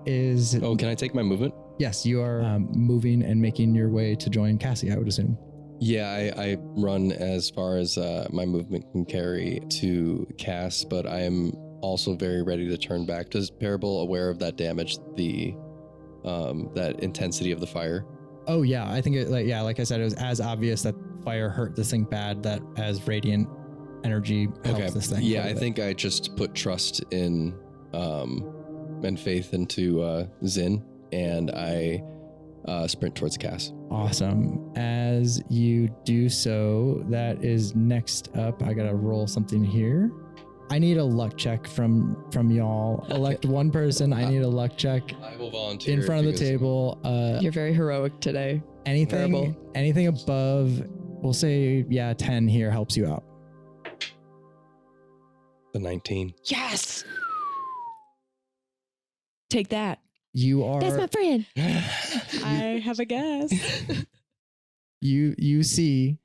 Oh, can I take my movement? Yes, you are moving and making your way to join Cassie, I would assume. Yeah, I run as far as my movement can carry to Cass, but I am also very ready to turn back. Does Parable aware of that damage, the that intensity of the fire? Oh yeah, I think like I said, it was as obvious that fire hurt this thing bad that as radiant energy helps this thing. Yeah, I think I just put trust in and faith into Zin, and I sprint towards Cass. Awesome. As you do so, that is next up. I gotta roll something here. I need a luck check from y'all. Elect one person. I need a luck check. I will volunteer in front of the table. You're very heroic today. Anything above, we'll say 10 here helps you out. The 19. Yes. Take that. You are. That's my friend. I have a guess. You see.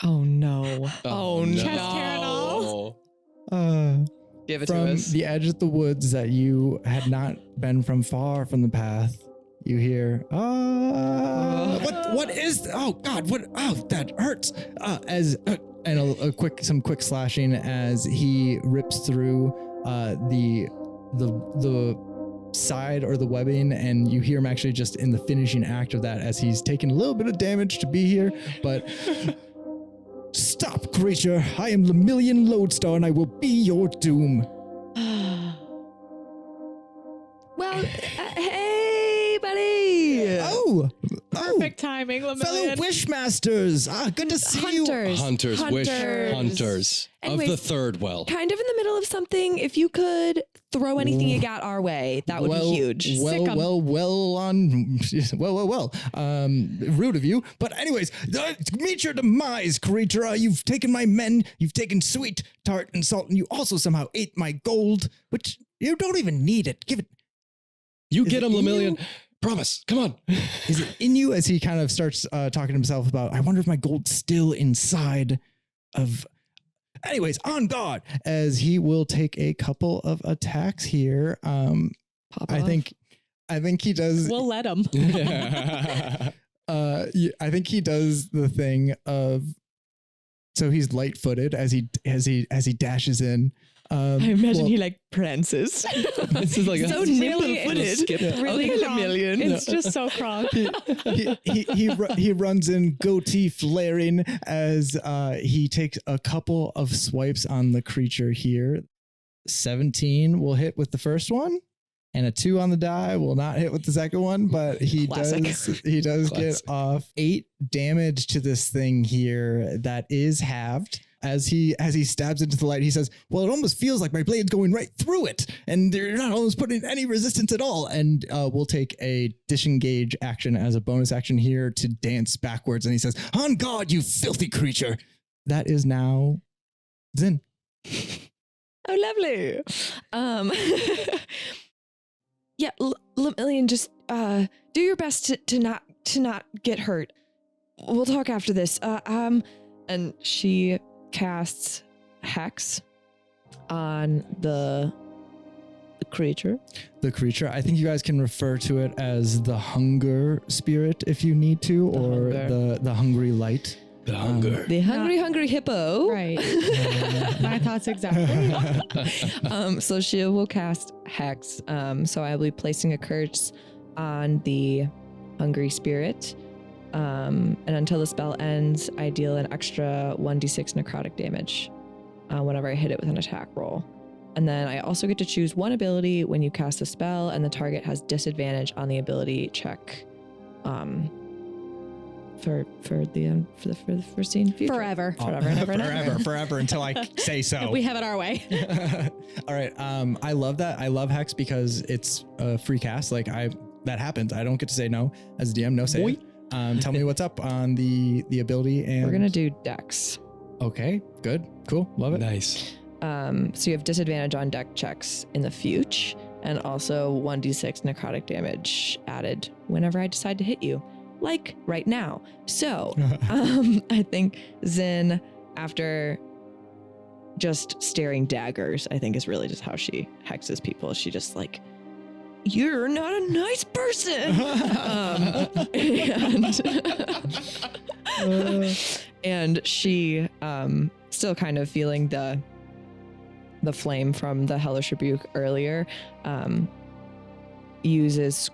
Oh no. Oh no. Chest hair and all. Give it From to us. the edge of the woods that you had not been from far from the path, you hear, what is, oh God, that hurts. And some quick slashing as he rips through the side or the webbing, and you hear him actually just in the finishing act of that as he's taking a little bit of damage to be here, but stop, creature. I am Lemillion Lodestar, and I will be your doom. Well, hey, buddy. Oh, Perfect timing, fellow Lemillion. Wishmasters. Good to see you. Hunters, wish hunters Anyways, of the third well. Kind of in the middle of something. If you could throw anything you got our way, that would be huge. Well. Rude of you. But anyways, meet your demise, creature. You've taken my men. You've taken sweet tart and salt, and you also somehow ate my gold, which you don't even need it. Give it. You Is get it him, in Lemillion. you? Promise. Come on. Is it in you? As he kind of starts talking to himself about, I wonder if my gold's still inside of... Anyways, on guard, as he will take a couple of attacks here. I think he does. We'll let him. I think he does the thing of. So he's light-footed as he dashes in. I imagine he like prances. This is like so a nimble-footed. skip. Really Okay, Kronk. Lemillion. It's just so Kronk. he runs in, goatee flaring, as he takes a couple of swipes on the creature here. 17 will hit with the first one, and a 2 on the die will not hit with the second one, but he does get off 8 damage to this thing here that is halved. As he stabs into the light, he says, well, it almost feels like my blade's going right through it, and they're not almost putting any resistance at all. And we'll take a disengage action as a bonus action here to dance backwards. And he says, on guard, you filthy creature. That is now Zin. Oh, lovely. Yeah, Lemillion, just do your best to not get hurt. We'll talk after this. And she casts Hex on the creature. The creature. I think you guys can refer to it as the hunger spirit if you need to, or the hungry light. The hunger. The hungry hippo. Right. My thoughts exactly. So she will cast Hex. So I will be placing a curse on the hungry spirit. And until the spell ends, I deal an extra 1d6 necrotic damage whenever I hit it with an attack roll. And then I also get to choose one ability when you cast a spell, and the target has disadvantage on the ability check. For the foreseen future. Forever Forever until I say so. We have it our way. All right. I love that. I love Hex because it's a free cast. Like that happens. I don't get to say no as a DM. No say. Tell me what's up on the ability, and we're gonna do Dex. Okay, good, cool, love it. Nice. So you have disadvantage on deck checks in the future, and also 1d6 necrotic damage added whenever I decide to hit you, like right now. So I think Zin, after just staring daggers, I think is really just how she hexes people. She just like, you're not a nice person. And she, still kind of feeling the flame from the hellish rebuke earlier, uses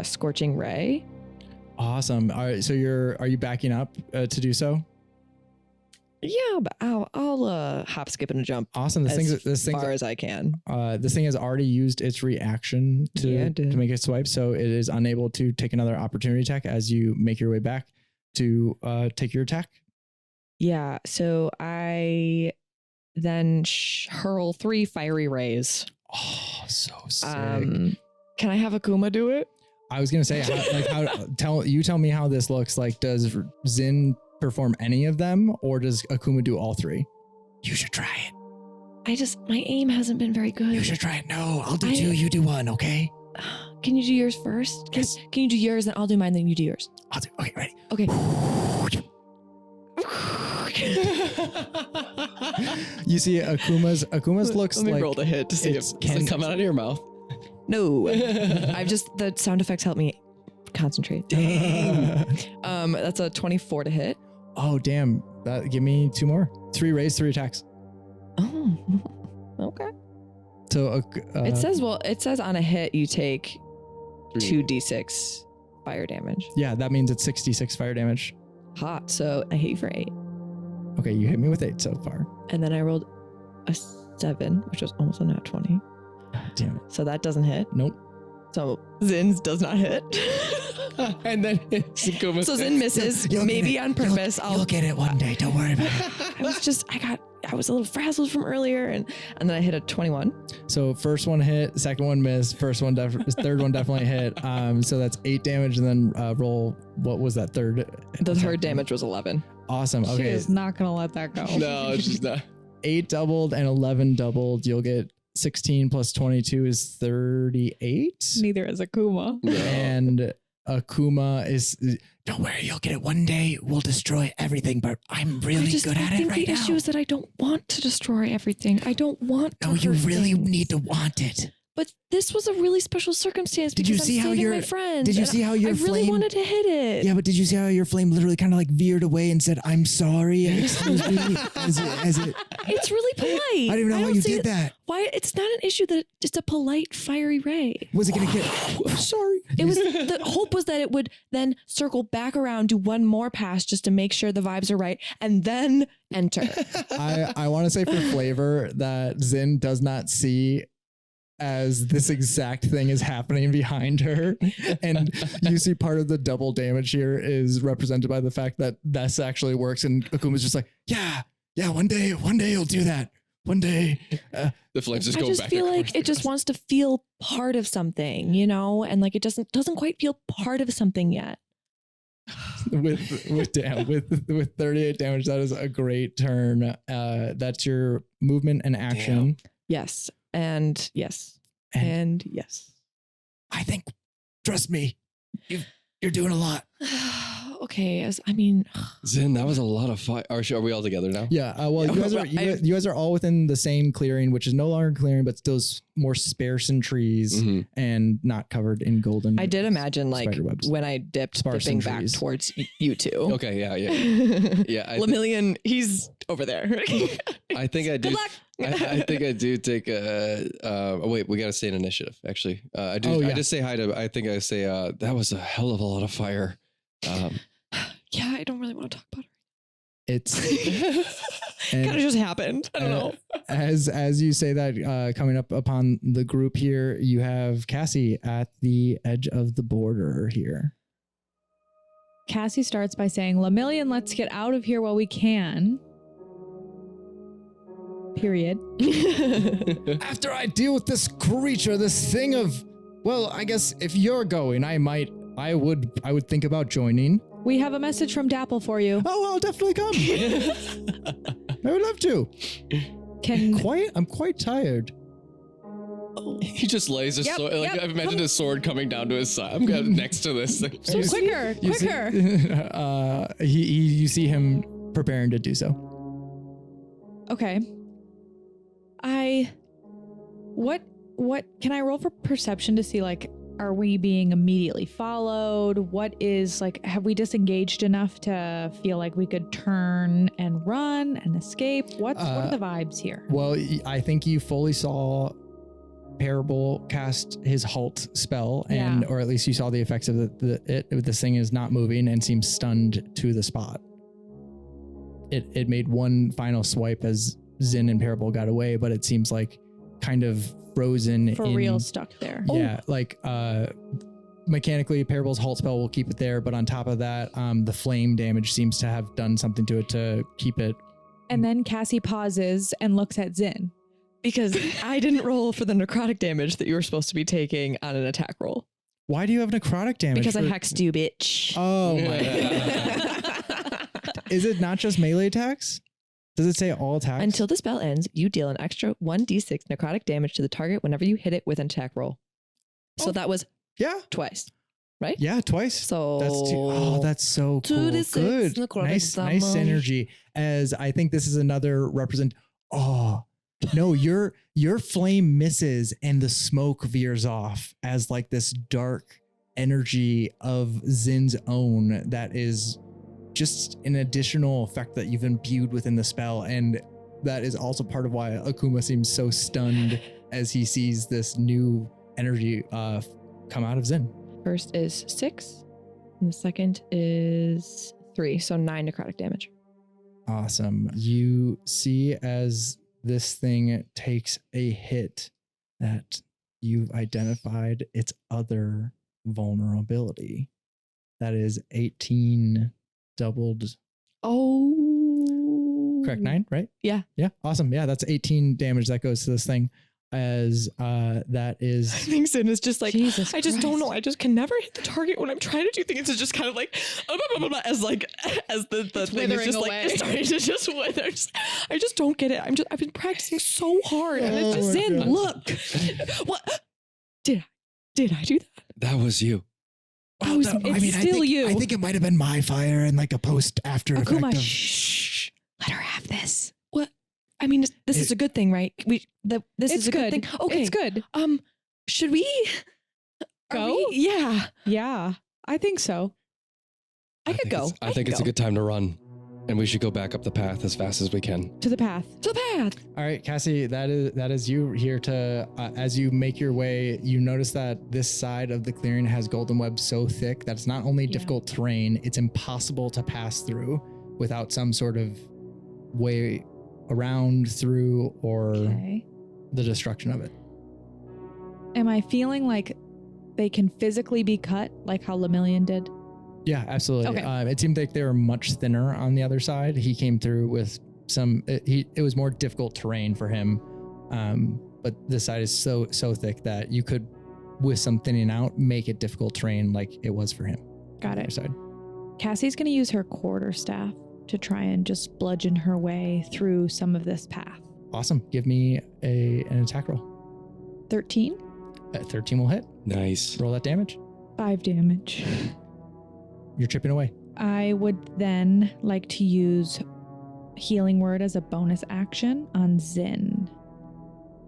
scorching ray. Awesome. All right, so are you backing up to do so? Yeah, but I'll hop, skip, and jump. Awesome. This far as I can. This thing has already used its reaction to make a swipe, so it is unable to take another opportunity attack as you make your way back to take your attack. Yeah. So I then hurl 3 fiery rays. Oh, so sick. Can I have Akuma do it? I was gonna say, tell me how this looks like. Does Zin perform any of them, or does Akuma do all 3? You should try it. My aim hasn't been very good. You should try it. No, I'll do 2, you do 1, okay? Can you do yours first? Yes. Can you do yours, then I'll do mine, then you do yours? Okay, ready? Okay. You see Akuma's looks Let me like roll the hit to see if Does it come out of your mouth? No. the sound effects help me concentrate. That's a 24 to hit. Oh, damn. Give me 2 more. 3 rays, 3 attacks. Oh, okay. So It says on a hit you take 3. 2d6 fire damage. Yeah, that means it's 66 fire damage. Hot. So I hit you for 8. Okay, you hit me with 8 so far. And then I rolled a 7, which was almost a nat 20. Damn it. So that doesn't hit. Nope. So Zin's does not hit. And then it's Akuma. So Zin misses, maybe on purpose. You'll get it one day. Don't worry about it. I was a little frazzled from earlier, and then I hit a 21. So first one hit, second one missed, third one definitely hit. So that's 8 damage, and then roll. What was that third? The third damage was 11. Awesome. She Okay. is not gonna let that go. No, she's not. 8 doubled and 11 doubled. You'll get 16 plus 22 is 38. Neither is Akuma. No. And Akuma is, don't worry, you'll get it one day. We'll destroy everything, but I'm really good at it right now. I think the issue is that I don't want to destroy everything. I don't want to. No, you hurt really things. need to want it. But this was a really special circumstance. Did you because see I'm how saving your my friends? Did you see how your I really flame wanted to hit it. Yeah, but did you see how your flame literally kind of like veered away and said, "I'm sorry, excuse me," as it? It's really polite. I don't even know how you did that. Why? It's not an issue that it's a polite fiery ray. Was it gonna get? I'm sorry. It was the hope was that it would then circle back around, do one more pass just to make sure the vibes are right, and then enter. I want to say for flavor that Zin does not see as this exact thing is happening behind her, and you see part of the double damage here is represented by the fact that this actually works, and Akuma's just like, yeah, one day you'll do that. One day. The flames just go back. I just feel like it just wants to feel part of something, you know, and like it doesn't quite feel part of something yet. with 38 damage, that is a great turn. That's your movement and action. Damn. Yes. And yes. And yes. I think, trust me, you're doing a lot. Okay. Zin, that was a lot of fire. Are we all together now? Yeah. Well, you guys are all within the same clearing, which is no longer clearing, but still more sparse in trees and not covered in golden. I did imagine like when I dipping back towards you two. Okay. Yeah. Yeah. Lemillion, he's over there. I think I do. Good luck. I think I do take wait, we got to say an initiative. Actually, I do. I just say hi to. I think I say that was a hell of a lot of fire. Yeah, I don't really want to talk about it. It's kind of just happened. I don't know. As you say that, coming up upon the group here, you have Cassie at the edge of the border here. Cassie starts by saying, Lemillion, let's get out of here while we can. Period. After I deal with this creature, this thing of, well, I guess if you're going, I would think about joining. We have a message from Dapple for you. Oh, I'll definitely come. I would love to. Can I'm quite tired. He just lays a sword. Like, I imagine a sword coming down to his side. I'm next to this thing. so quicker. You see him preparing to do so. Okay. What can I roll for perception to see, like, are we being immediately followed? What is, like, have we disengaged enough to feel like we could turn and run and escape? What are the vibes here? Well, I think you fully saw Parable cast his halt spell, and or at least you saw the effects of this thing is not moving and seems stunned to the spot. It made one final swipe as Zin and Parable got away, but it seems like kind of frozen For real stuck there. Yeah, like mechanically Parable's halt spell will keep it there, but on top of that, the flame damage seems to have done something to it to keep it. And then Cassie pauses and looks at Zin. Because I didn't roll for the necrotic damage that you were supposed to be taking on an attack roll. Why do you have necrotic damage? Because I hexed you, bitch. Oh my god. Is it not just melee attacks? Does it say all attacks? Until the spell ends, you deal an extra 1d6 necrotic damage to the target whenever you hit it with an attack roll. So that was twice, right? Yeah, twice. So that's so cool. 2d6 Good. necrotic Nice synergy. As I think this is another no, your flame misses and the smoke veers off as like this dark energy of Zin's own that is just an additional effect that you've imbued within the spell. And that is also part of why Akuma seems so stunned as he sees this new energy come out of Zin. First is 6 and the second is 3. So 9 necrotic damage. Awesome. You see as this thing takes a hit that you've identified its other vulnerability. That is 18 doubled. Oh. Correct, 9, right? Yeah. Yeah. Awesome. Yeah, that's 18 damage that goes to this thing. As that is, I think Zin is just like, Jesus I just don't Christ. know. I just can never hit the target when I'm trying to do things. It's just kind of like, as the thing is just like starting to just wither. I just don't get it. I've been practicing so hard, and it's just Zin. God. Look, what did I do that? That was you. It's still you. I think it might have been my fire and like a post after effect Akuma, of. shh. Let her have this. What? I mean, this is a good thing, right? This is a good thing. Okay, It's good. Should we Go? Yeah. Yeah, I think so. I could go. I think it's a good time to run, and we should go back up the path as fast as we can. To the path. To the path. All right, Cassie, that is you here to, as you make your way, you notice that this side of the clearing has golden web so thick that it's not only difficult terrain, it's impossible to pass through without some sort of way around, through, or the destruction of it. Am I feeling like they can physically be cut like how Lemillion did? Yeah, absolutely. Okay. It seemed like they were much thinner on the other side. He came through with it was more difficult terrain for him. But this side is so thick that you could, with some thinning out, make it difficult terrain like it was for him. Got on the it. other side. Cassie's going to use her quarterstaff to try and just bludgeon her way through some of this path. Awesome. Give me an attack roll. 13. 13 will hit. Nice. Roll that damage. 5 damage. You're chipping away. I would then like to use Healing Word as a bonus action on Zin.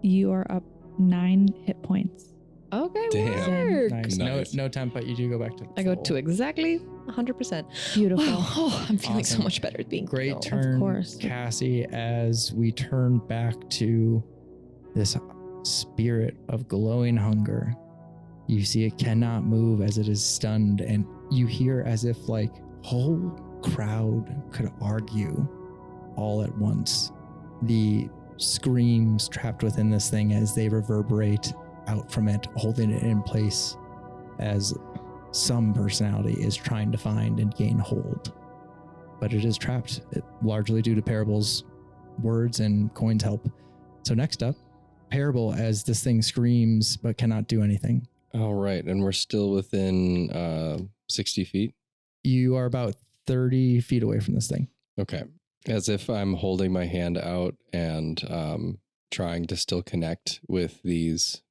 You are up 9 hit points. Okay, Damn. work. Nice. Nice. No temp, but you do go back to I go full. to exactly 100%. Beautiful. Wow. Oh, I'm feeling so Awesome. much better at being Great healed. turn, course. Cassie, as we turn back to this spirit of glowing hunger. You see it cannot move as it is stunned, and you hear as if like whole crowd could argue all at once. The screams trapped within this thing as they reverberate out from it, holding it in place as some personality is trying to find and gain hold. But it is trapped, largely due to Parable's words and Coin's help. So next up, Parable, as this thing screams but cannot do anything. All right, and we're still within 60 feet. You are about 30 feet away from this thing. Okay. As if I'm holding my hand out and trying to still connect with these,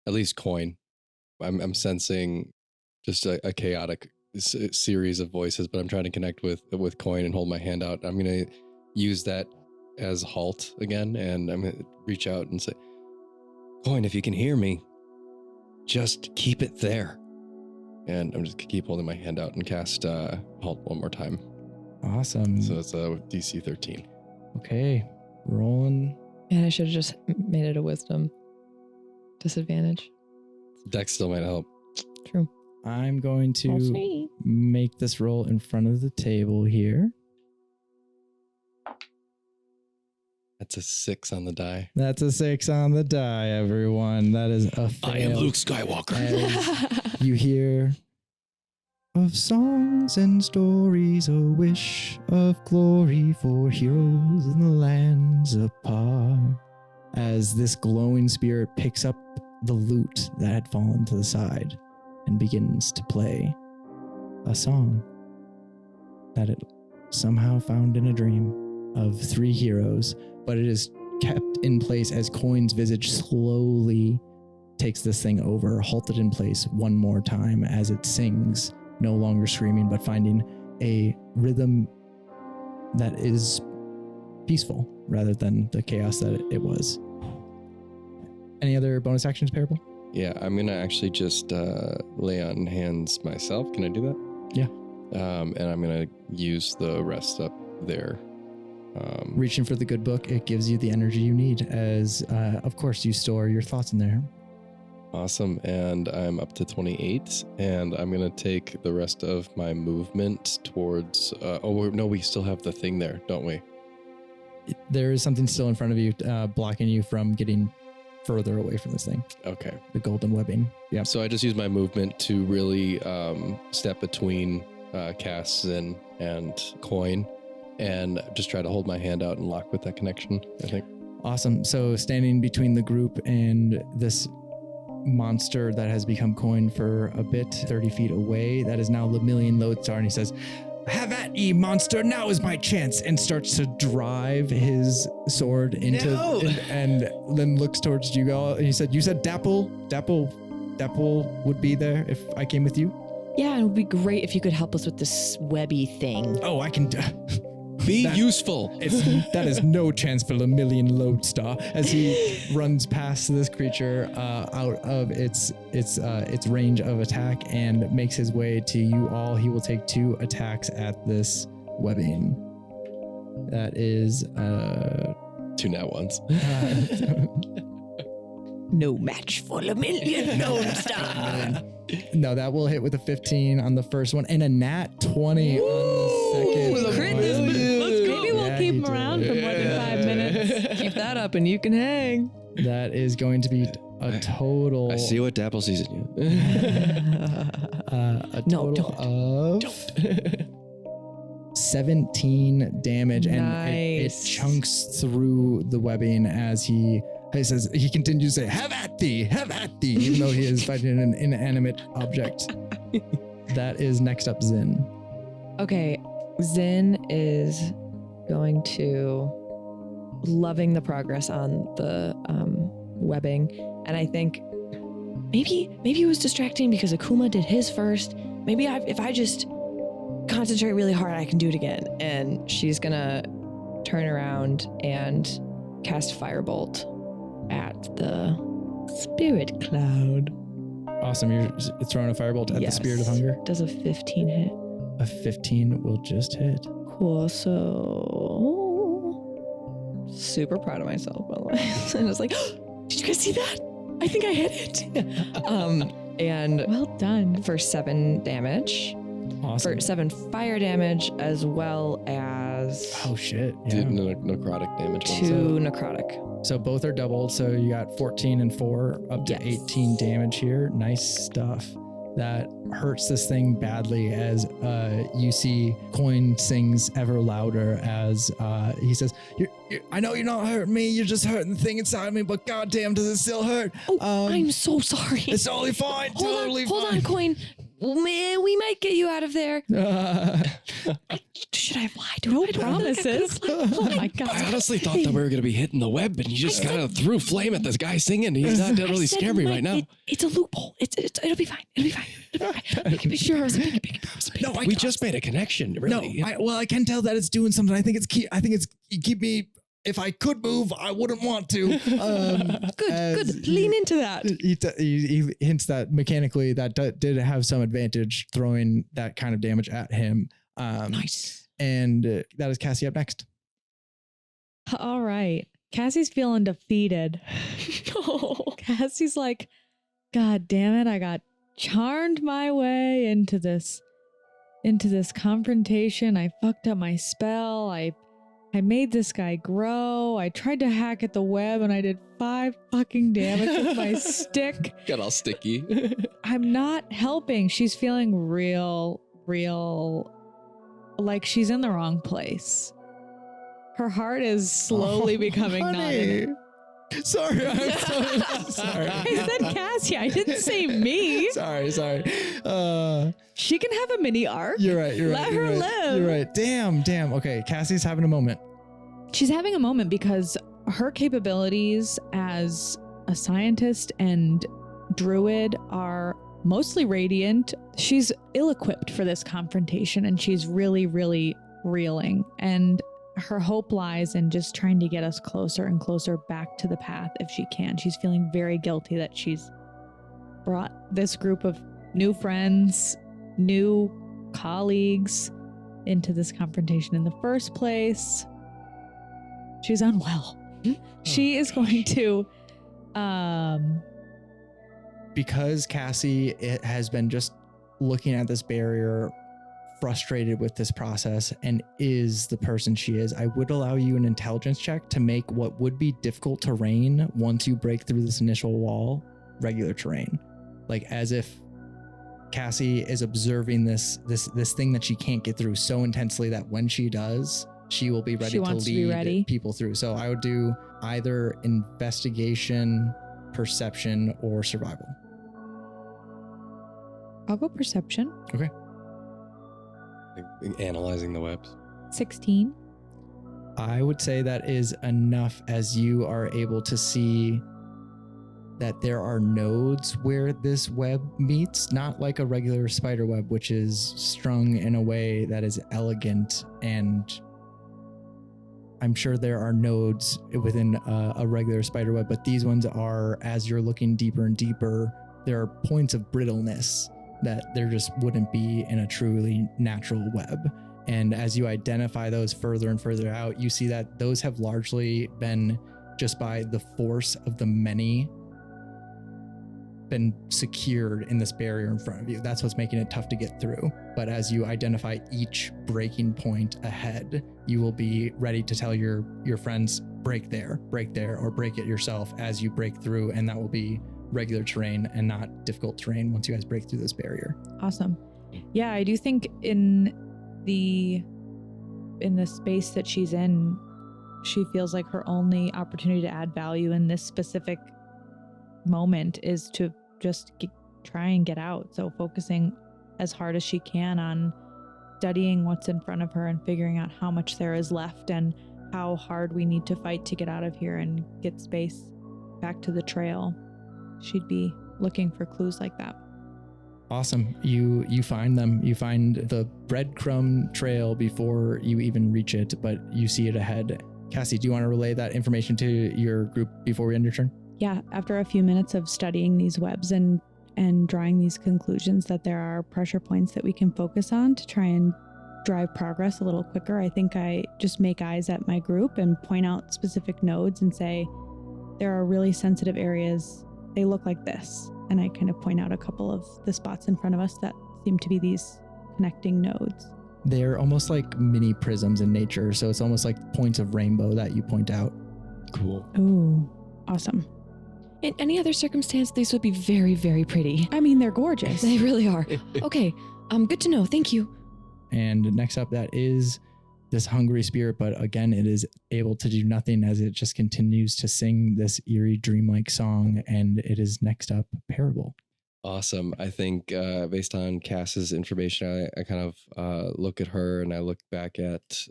at least coin. I'm sensing just a chaotic series of voices, but I'm trying to connect with coin and hold my hand out. I'm going to use that as halt again, and I'm going to reach out and say, Coin, if you can hear me, just keep it there. And I'm just going to keep holding my hand out and cast halt one more time. Awesome. So it's a DC 13. Okay, rolling. And I should have just made it a wisdom disadvantage. Dex still might help. True. I'm going to make this roll in front of the table here. That's a 6 on the die. That's a 6 on the die, everyone. That is a fail. I am Luke Skywalker. As you hear of songs and stories, a wish of glory for heroes in the lands apart. As this glowing spirit picks up the lute that had fallen to the side and begins to play a song that it somehow found in a dream of 3 heroes, but it is kept in place as Coin's visage slowly takes this thing over, halted in place one more time as it sings, no longer screaming, but finding a rhythm that is peaceful rather than the chaos that it was. Any other bonus actions, Parable? Yeah, I'm going to actually just lay on hands myself. Can I do that? Yeah. And I'm going to use the rest up there. Reaching for the good book, it gives you the energy you need as, of course, you store your thoughts in there. Awesome. And I'm up to 28, and I'm going to take the rest of my movement towards... no, we still have the thing there, don't we? There is something still in front of you, blocking you from getting further away from this thing. Okay. The golden webbing. Yeah. So I just use my movement to really step between Cass and Coin, and just try to hold my hand out and lock with that connection, I think. Awesome. So standing between the group and this monster that has become Coin for a bit, 30 feet away, that is now Lemillion Lodestar, and he says, "Have at ye, monster, now is my chance," and starts to drive his sword into and then looks towards you all, and he said, "You said Dapple would be there if I came with you?" Yeah, it would be great if you could help us with this webby thing. Oh, I can Be useful. That is no chance for Lemillion Lodestar as he runs past this creature out of its range of attack and makes his way to you all. He will take 2 attacks at this webbing. That is 2 nat ones. No match for Lemillion Lodestar. No, that will hit with a 15 on the first one and a nat 20 on the second. Crit this one. Let's go. Maybe we'll keep him around for more than 5 minutes. Keep that up and you can hang. That is going to be a total. I see what Dapple sees in you. A No, total of 17 damage, and it chunks through the webbing as he says, he continues to say, have at thee, even though he is fighting an inanimate object. That is next up, Zin. Okay, Zin is going to loving the progress on the webbing, and I think maybe it was distracting because Akuma did his first. Maybe if I just concentrate really hard, I can do it again. And she's gonna turn around and cast Firebolt at the spirit cloud. Awesome, you're throwing a firebolt at the Spirit of Hunger. Does a 15 hit? A 15 will just hit. Cool. So super proud of myself, by the way. And I was like, did you guys see that? I think I hit it. And Well done. for 7 damage. Awesome. For 7 fire damage, as well as Oh shit. Yeah. Did necrotic damage. 2 necrotic. So both are doubled. So you got 14 and 4 up to Yes. 18 damage here. Nice stuff. That hurts this thing badly as you see Coin sings ever louder as he says, I know you're not hurting me. You're just hurting the thing inside me, but goddamn, does it still hurt? Oh, I'm so sorry. It's totally fine. Hold on, Coin. man, we might get you out of there. Should I have lied? No promises. Oh my I God. honestly thought that we were going to be hitting the web, and you just kind of threw flame at this guy singing. He's not really scared me right now. It's a loophole. It'll be fine. It'll be fine. Sure. No, we just made a connection. Really. No, I can tell that it's doing something. I think it's keep me. If I could move, I wouldn't want to. Good. Lean into that. He hints that mechanically that did have some advantage throwing that kind of damage at him. Nice. And that is Cassie up next. All right. Cassie's feeling defeated. Oh. Cassie's like, God damn it, I got charmed my way into this confrontation. I fucked up my spell. I made this guy grow. I tried to hack at the web and I did 5 fucking damage with my stick. Got all sticky. I'm not helping. She's feeling real like she's in the wrong place. Her heart is slowly becoming not in it. Sorry, I'm so sorry. I said Cassie. I didn't say me. Sorry. She can have a mini arc. You're right. Let her live. You're right. Damn. Okay, Cassie's having a moment. She's having a moment because her capabilities as a scientist and druid are mostly radiant. She's ill-equipped for this confrontation and she's really, really reeling. And her hope lies in just trying to get us closer and closer back to the path if she can. She's feeling very guilty that she's brought this group of new friends, new colleagues into this confrontation in the first place. She's unwell. She is going to because Cassie has been just looking at this barrier, frustrated with this process, and is the person she is. I would allow you an intelligence check to make what would be difficult terrain once you break through this initial wall, regular terrain. Like as if Cassie is observing this thing that she can't get through so intensely that when she does, she will be ready to lead people through. So I would do either investigation, perception, or survival. I'll go perception. Okay. Analyzing the webs. 16. I would say that is enough, as you are able to see that there are nodes where this web meets, not like a regular spider web, which is strung in a way that is elegant, and I'm sure there are nodes within a regular spider web, but these ones are, as you're looking deeper and deeper, there are points of brittleness that there just wouldn't be in a truly natural web. And as you identify those further and further out, you see that those have largely been just by the force of the many been secured in this barrier in front of you. That's what's making it tough to get through. But as you identify each breaking point ahead, you will be ready to tell your friends, break there, or break it yourself as you break through. And that will be regular terrain and not difficult terrain once you guys break through this barrier. Awesome. Yeah, I do think in the space that she's in, she feels like her only opportunity to add value in this specific moment is to just try and get out. So focusing as hard as she can on studying what's in front of her and figuring out how much there is left and how hard we need to fight to get out of here and get space back to the trail. She'd be looking for clues like that. Awesome. You find them. You find the breadcrumb trail before you even reach it, but you see it ahead. Cassie, do you want to relay that information to your group before we end your turn? Yeah, after a few minutes of studying these webs and drawing these conclusions that there are pressure points that we can focus on to try and drive progress a little quicker, I think I just make eyes at my group and point out specific nodes and say, there are really sensitive areas. They look like this. And I kind of point out a couple of the spots in front of us that seem to be these connecting nodes. They're almost like mini prisms in nature. So it's almost like points of rainbow that you point out. Cool. Ooh, awesome. In any other circumstance, these would be very, very pretty. I mean, they're gorgeous. They really are. Okay, good to know. Thank you. And next up, that is this hungry spirit, but again, it is able to do nothing as it just continues to sing this eerie, dreamlike song. And it is next up, Parable. Awesome. I think based on Cass's information, I kind of look at her and I look back at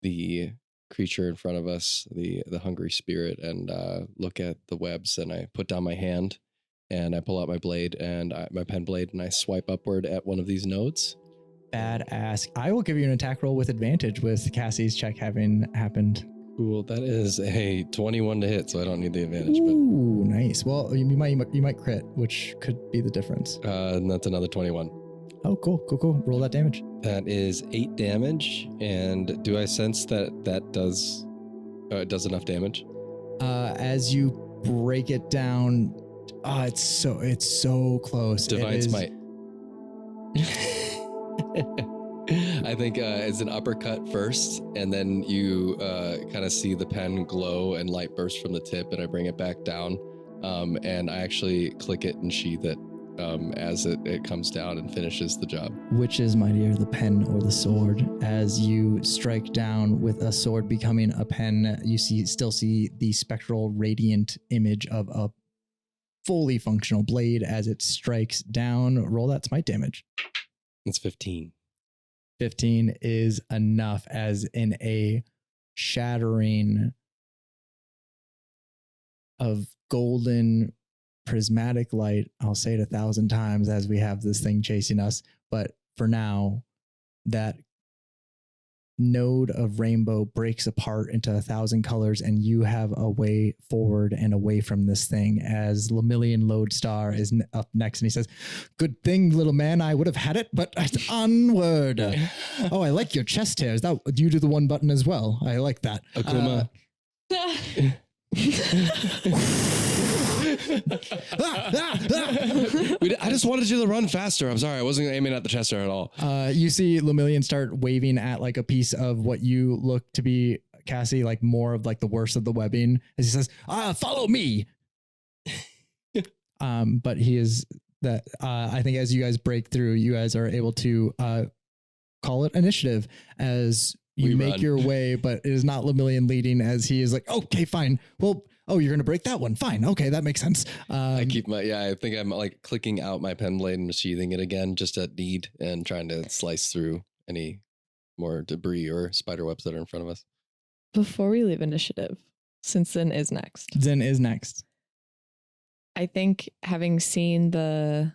the creature in front of us, the hungry spirit, and look at the webs, and I put down my hand and I pull out my blade and my pen blade and I swipe upward at one of these nodes. Badass. I will give you an attack roll with advantage with Cassie's check having happened. Cool. That is a 21 to hit, so I don't need the advantage. Ooh, nice. Well, you might crit, which could be the difference. And that's another 21. Oh, cool. Roll that damage. That is 8 damage. And do I sense that does enough damage? As you break it down, it's so close. Divine Smite. I think it's an uppercut first, and then you kind of see the pen glow and light burst from the tip, and I bring it back down, and I actually click it and sheath it as it comes down and finishes the job. Which is mightier, the pen or the sword? As you strike down with a sword becoming a pen, you still see the spectral radiant image of a fully functional blade as it strikes down. Roll that smite damage. It's 15. 15 is enough, as in a shattering of golden prismatic light. I'll say it 1,000 times as we have this thing chasing us. But for now, that node of rainbow breaks apart into 1,000 colors, and you have a way forward and away from this thing as Lemillion Lodestar is up next, and he says, "Good thing, little man, I would have had it, but onward." Oh, I like your chest hair. Is that you do the one button as well? I like that. Akuma. I just wanted you to run faster. I'm sorry. I wasn't aiming at the chest hair at all. You see Lemillion start waving at like a piece of what you look to be, Cassie, like more of like the worst of the webbing, as he says, "Follow me." But he is that. I think as you guys break through, you guys are able to call it initiative as you make your way, but it is not Lemillion leading, as he is like, "Okay, fine. Well, you're going to break that one. Fine. Okay, that makes sense." I think I'm like clicking out my pen blade and sheathing it again just at need and trying to slice through any more debris or spider webs that are in front of us. Before we leave initiative, since Zen is next. I think having seen the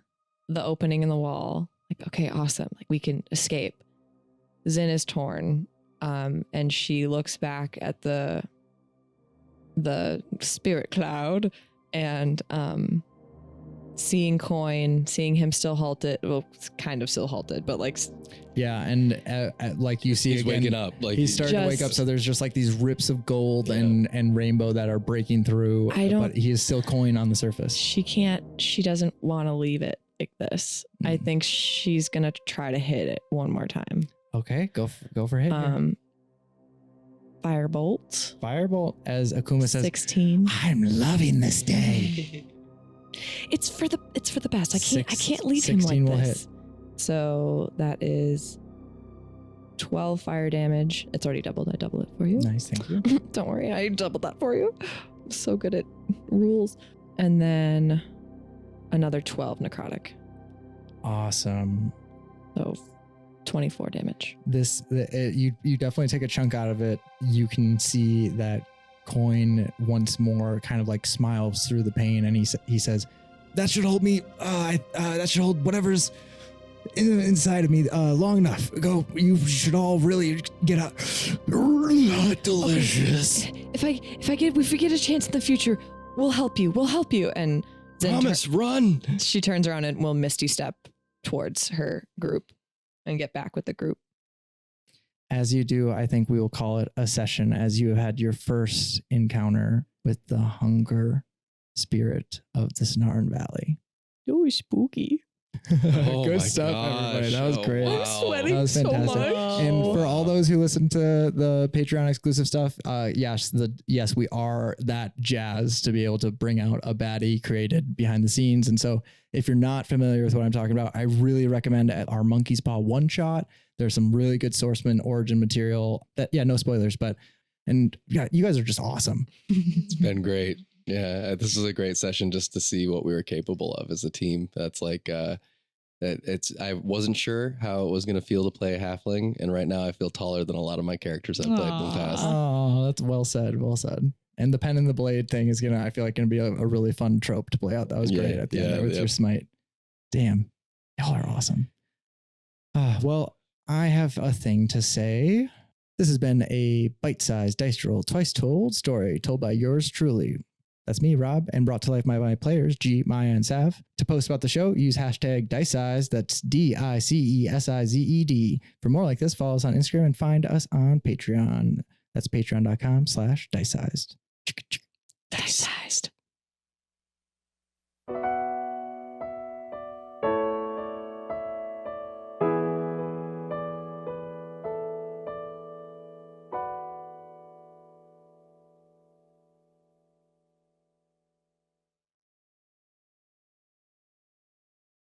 opening in the wall, like, okay, awesome. Like we can escape. Zen is torn. And she looks back at the spirit cloud and seeing Coin, seeing him still halted, well, kind of still halted, but like, yeah, and like you see, he's again, waking up, like he's starting to wake up. So there's just like these rips of gold and rainbow that are breaking through. But he is still Coin on the surface. She doesn't want to leave it like this. I think she's gonna try to hit it one more time. Okay, go for hit. Firebolt, as Akuma says. 16. I'm loving this day. It's for the best. I can't leave him like will this. Hit. So that is 12 fire damage. It's already doubled. I double it for you. Nice, thank you. Don't worry, I doubled that for you. I'm so good at rules. And then another 12 necrotic. Awesome. So 24 damage. You definitely take a chunk out of it. You can see that Coin once more kind of like smiles through the pain, and he says, "That should hold me. That should hold whatever's inside of me long enough. Go. You should all really get out. Delicious. Okay. If we get a chance in the future, we'll help you. And Zen Thomas, run!" She turns around and will misty step towards her group and get back with the group. As you do, I think we will call it a session, as you have had your first encounter with the hunger spirit of the Snarn Valley. It was spooky. Good stuff, everybody. That was great. I'm sweating that was fantastic. so much. And for all those who listen to the Patreon exclusive stuff, yes, we are that jazzed to be able to bring out a baddie created behind the scenes. And so if you're not familiar with what I'm talking about, I really recommend our Monkey's Paw one shot. There's some really good Sourceman origin material that, no spoilers, but you guys are just awesome. It's been great. Yeah, this is a great session just to see what we were capable of as a team. That's like, I wasn't sure how it was going to feel to play a halfling, and right now I feel taller than a lot of my characters I've played in the past. Oh, that's well said. Well said. And the pen and the blade thing is I feel like gonna be a really fun trope to play out. That was great at the end there with your smite. Damn, y'all are awesome. Well, I have a thing to say. This has been a bite-sized dice roll, twice told story told by yours truly. That's me, Rob, and brought to life by my players, G, Maya, and Sav. To post about the show, use hashtag DiceSized. That's DICESIZED. For more like this, follow us on Instagram and find us on Patreon. That's patreon.com/DiceSized. Dice.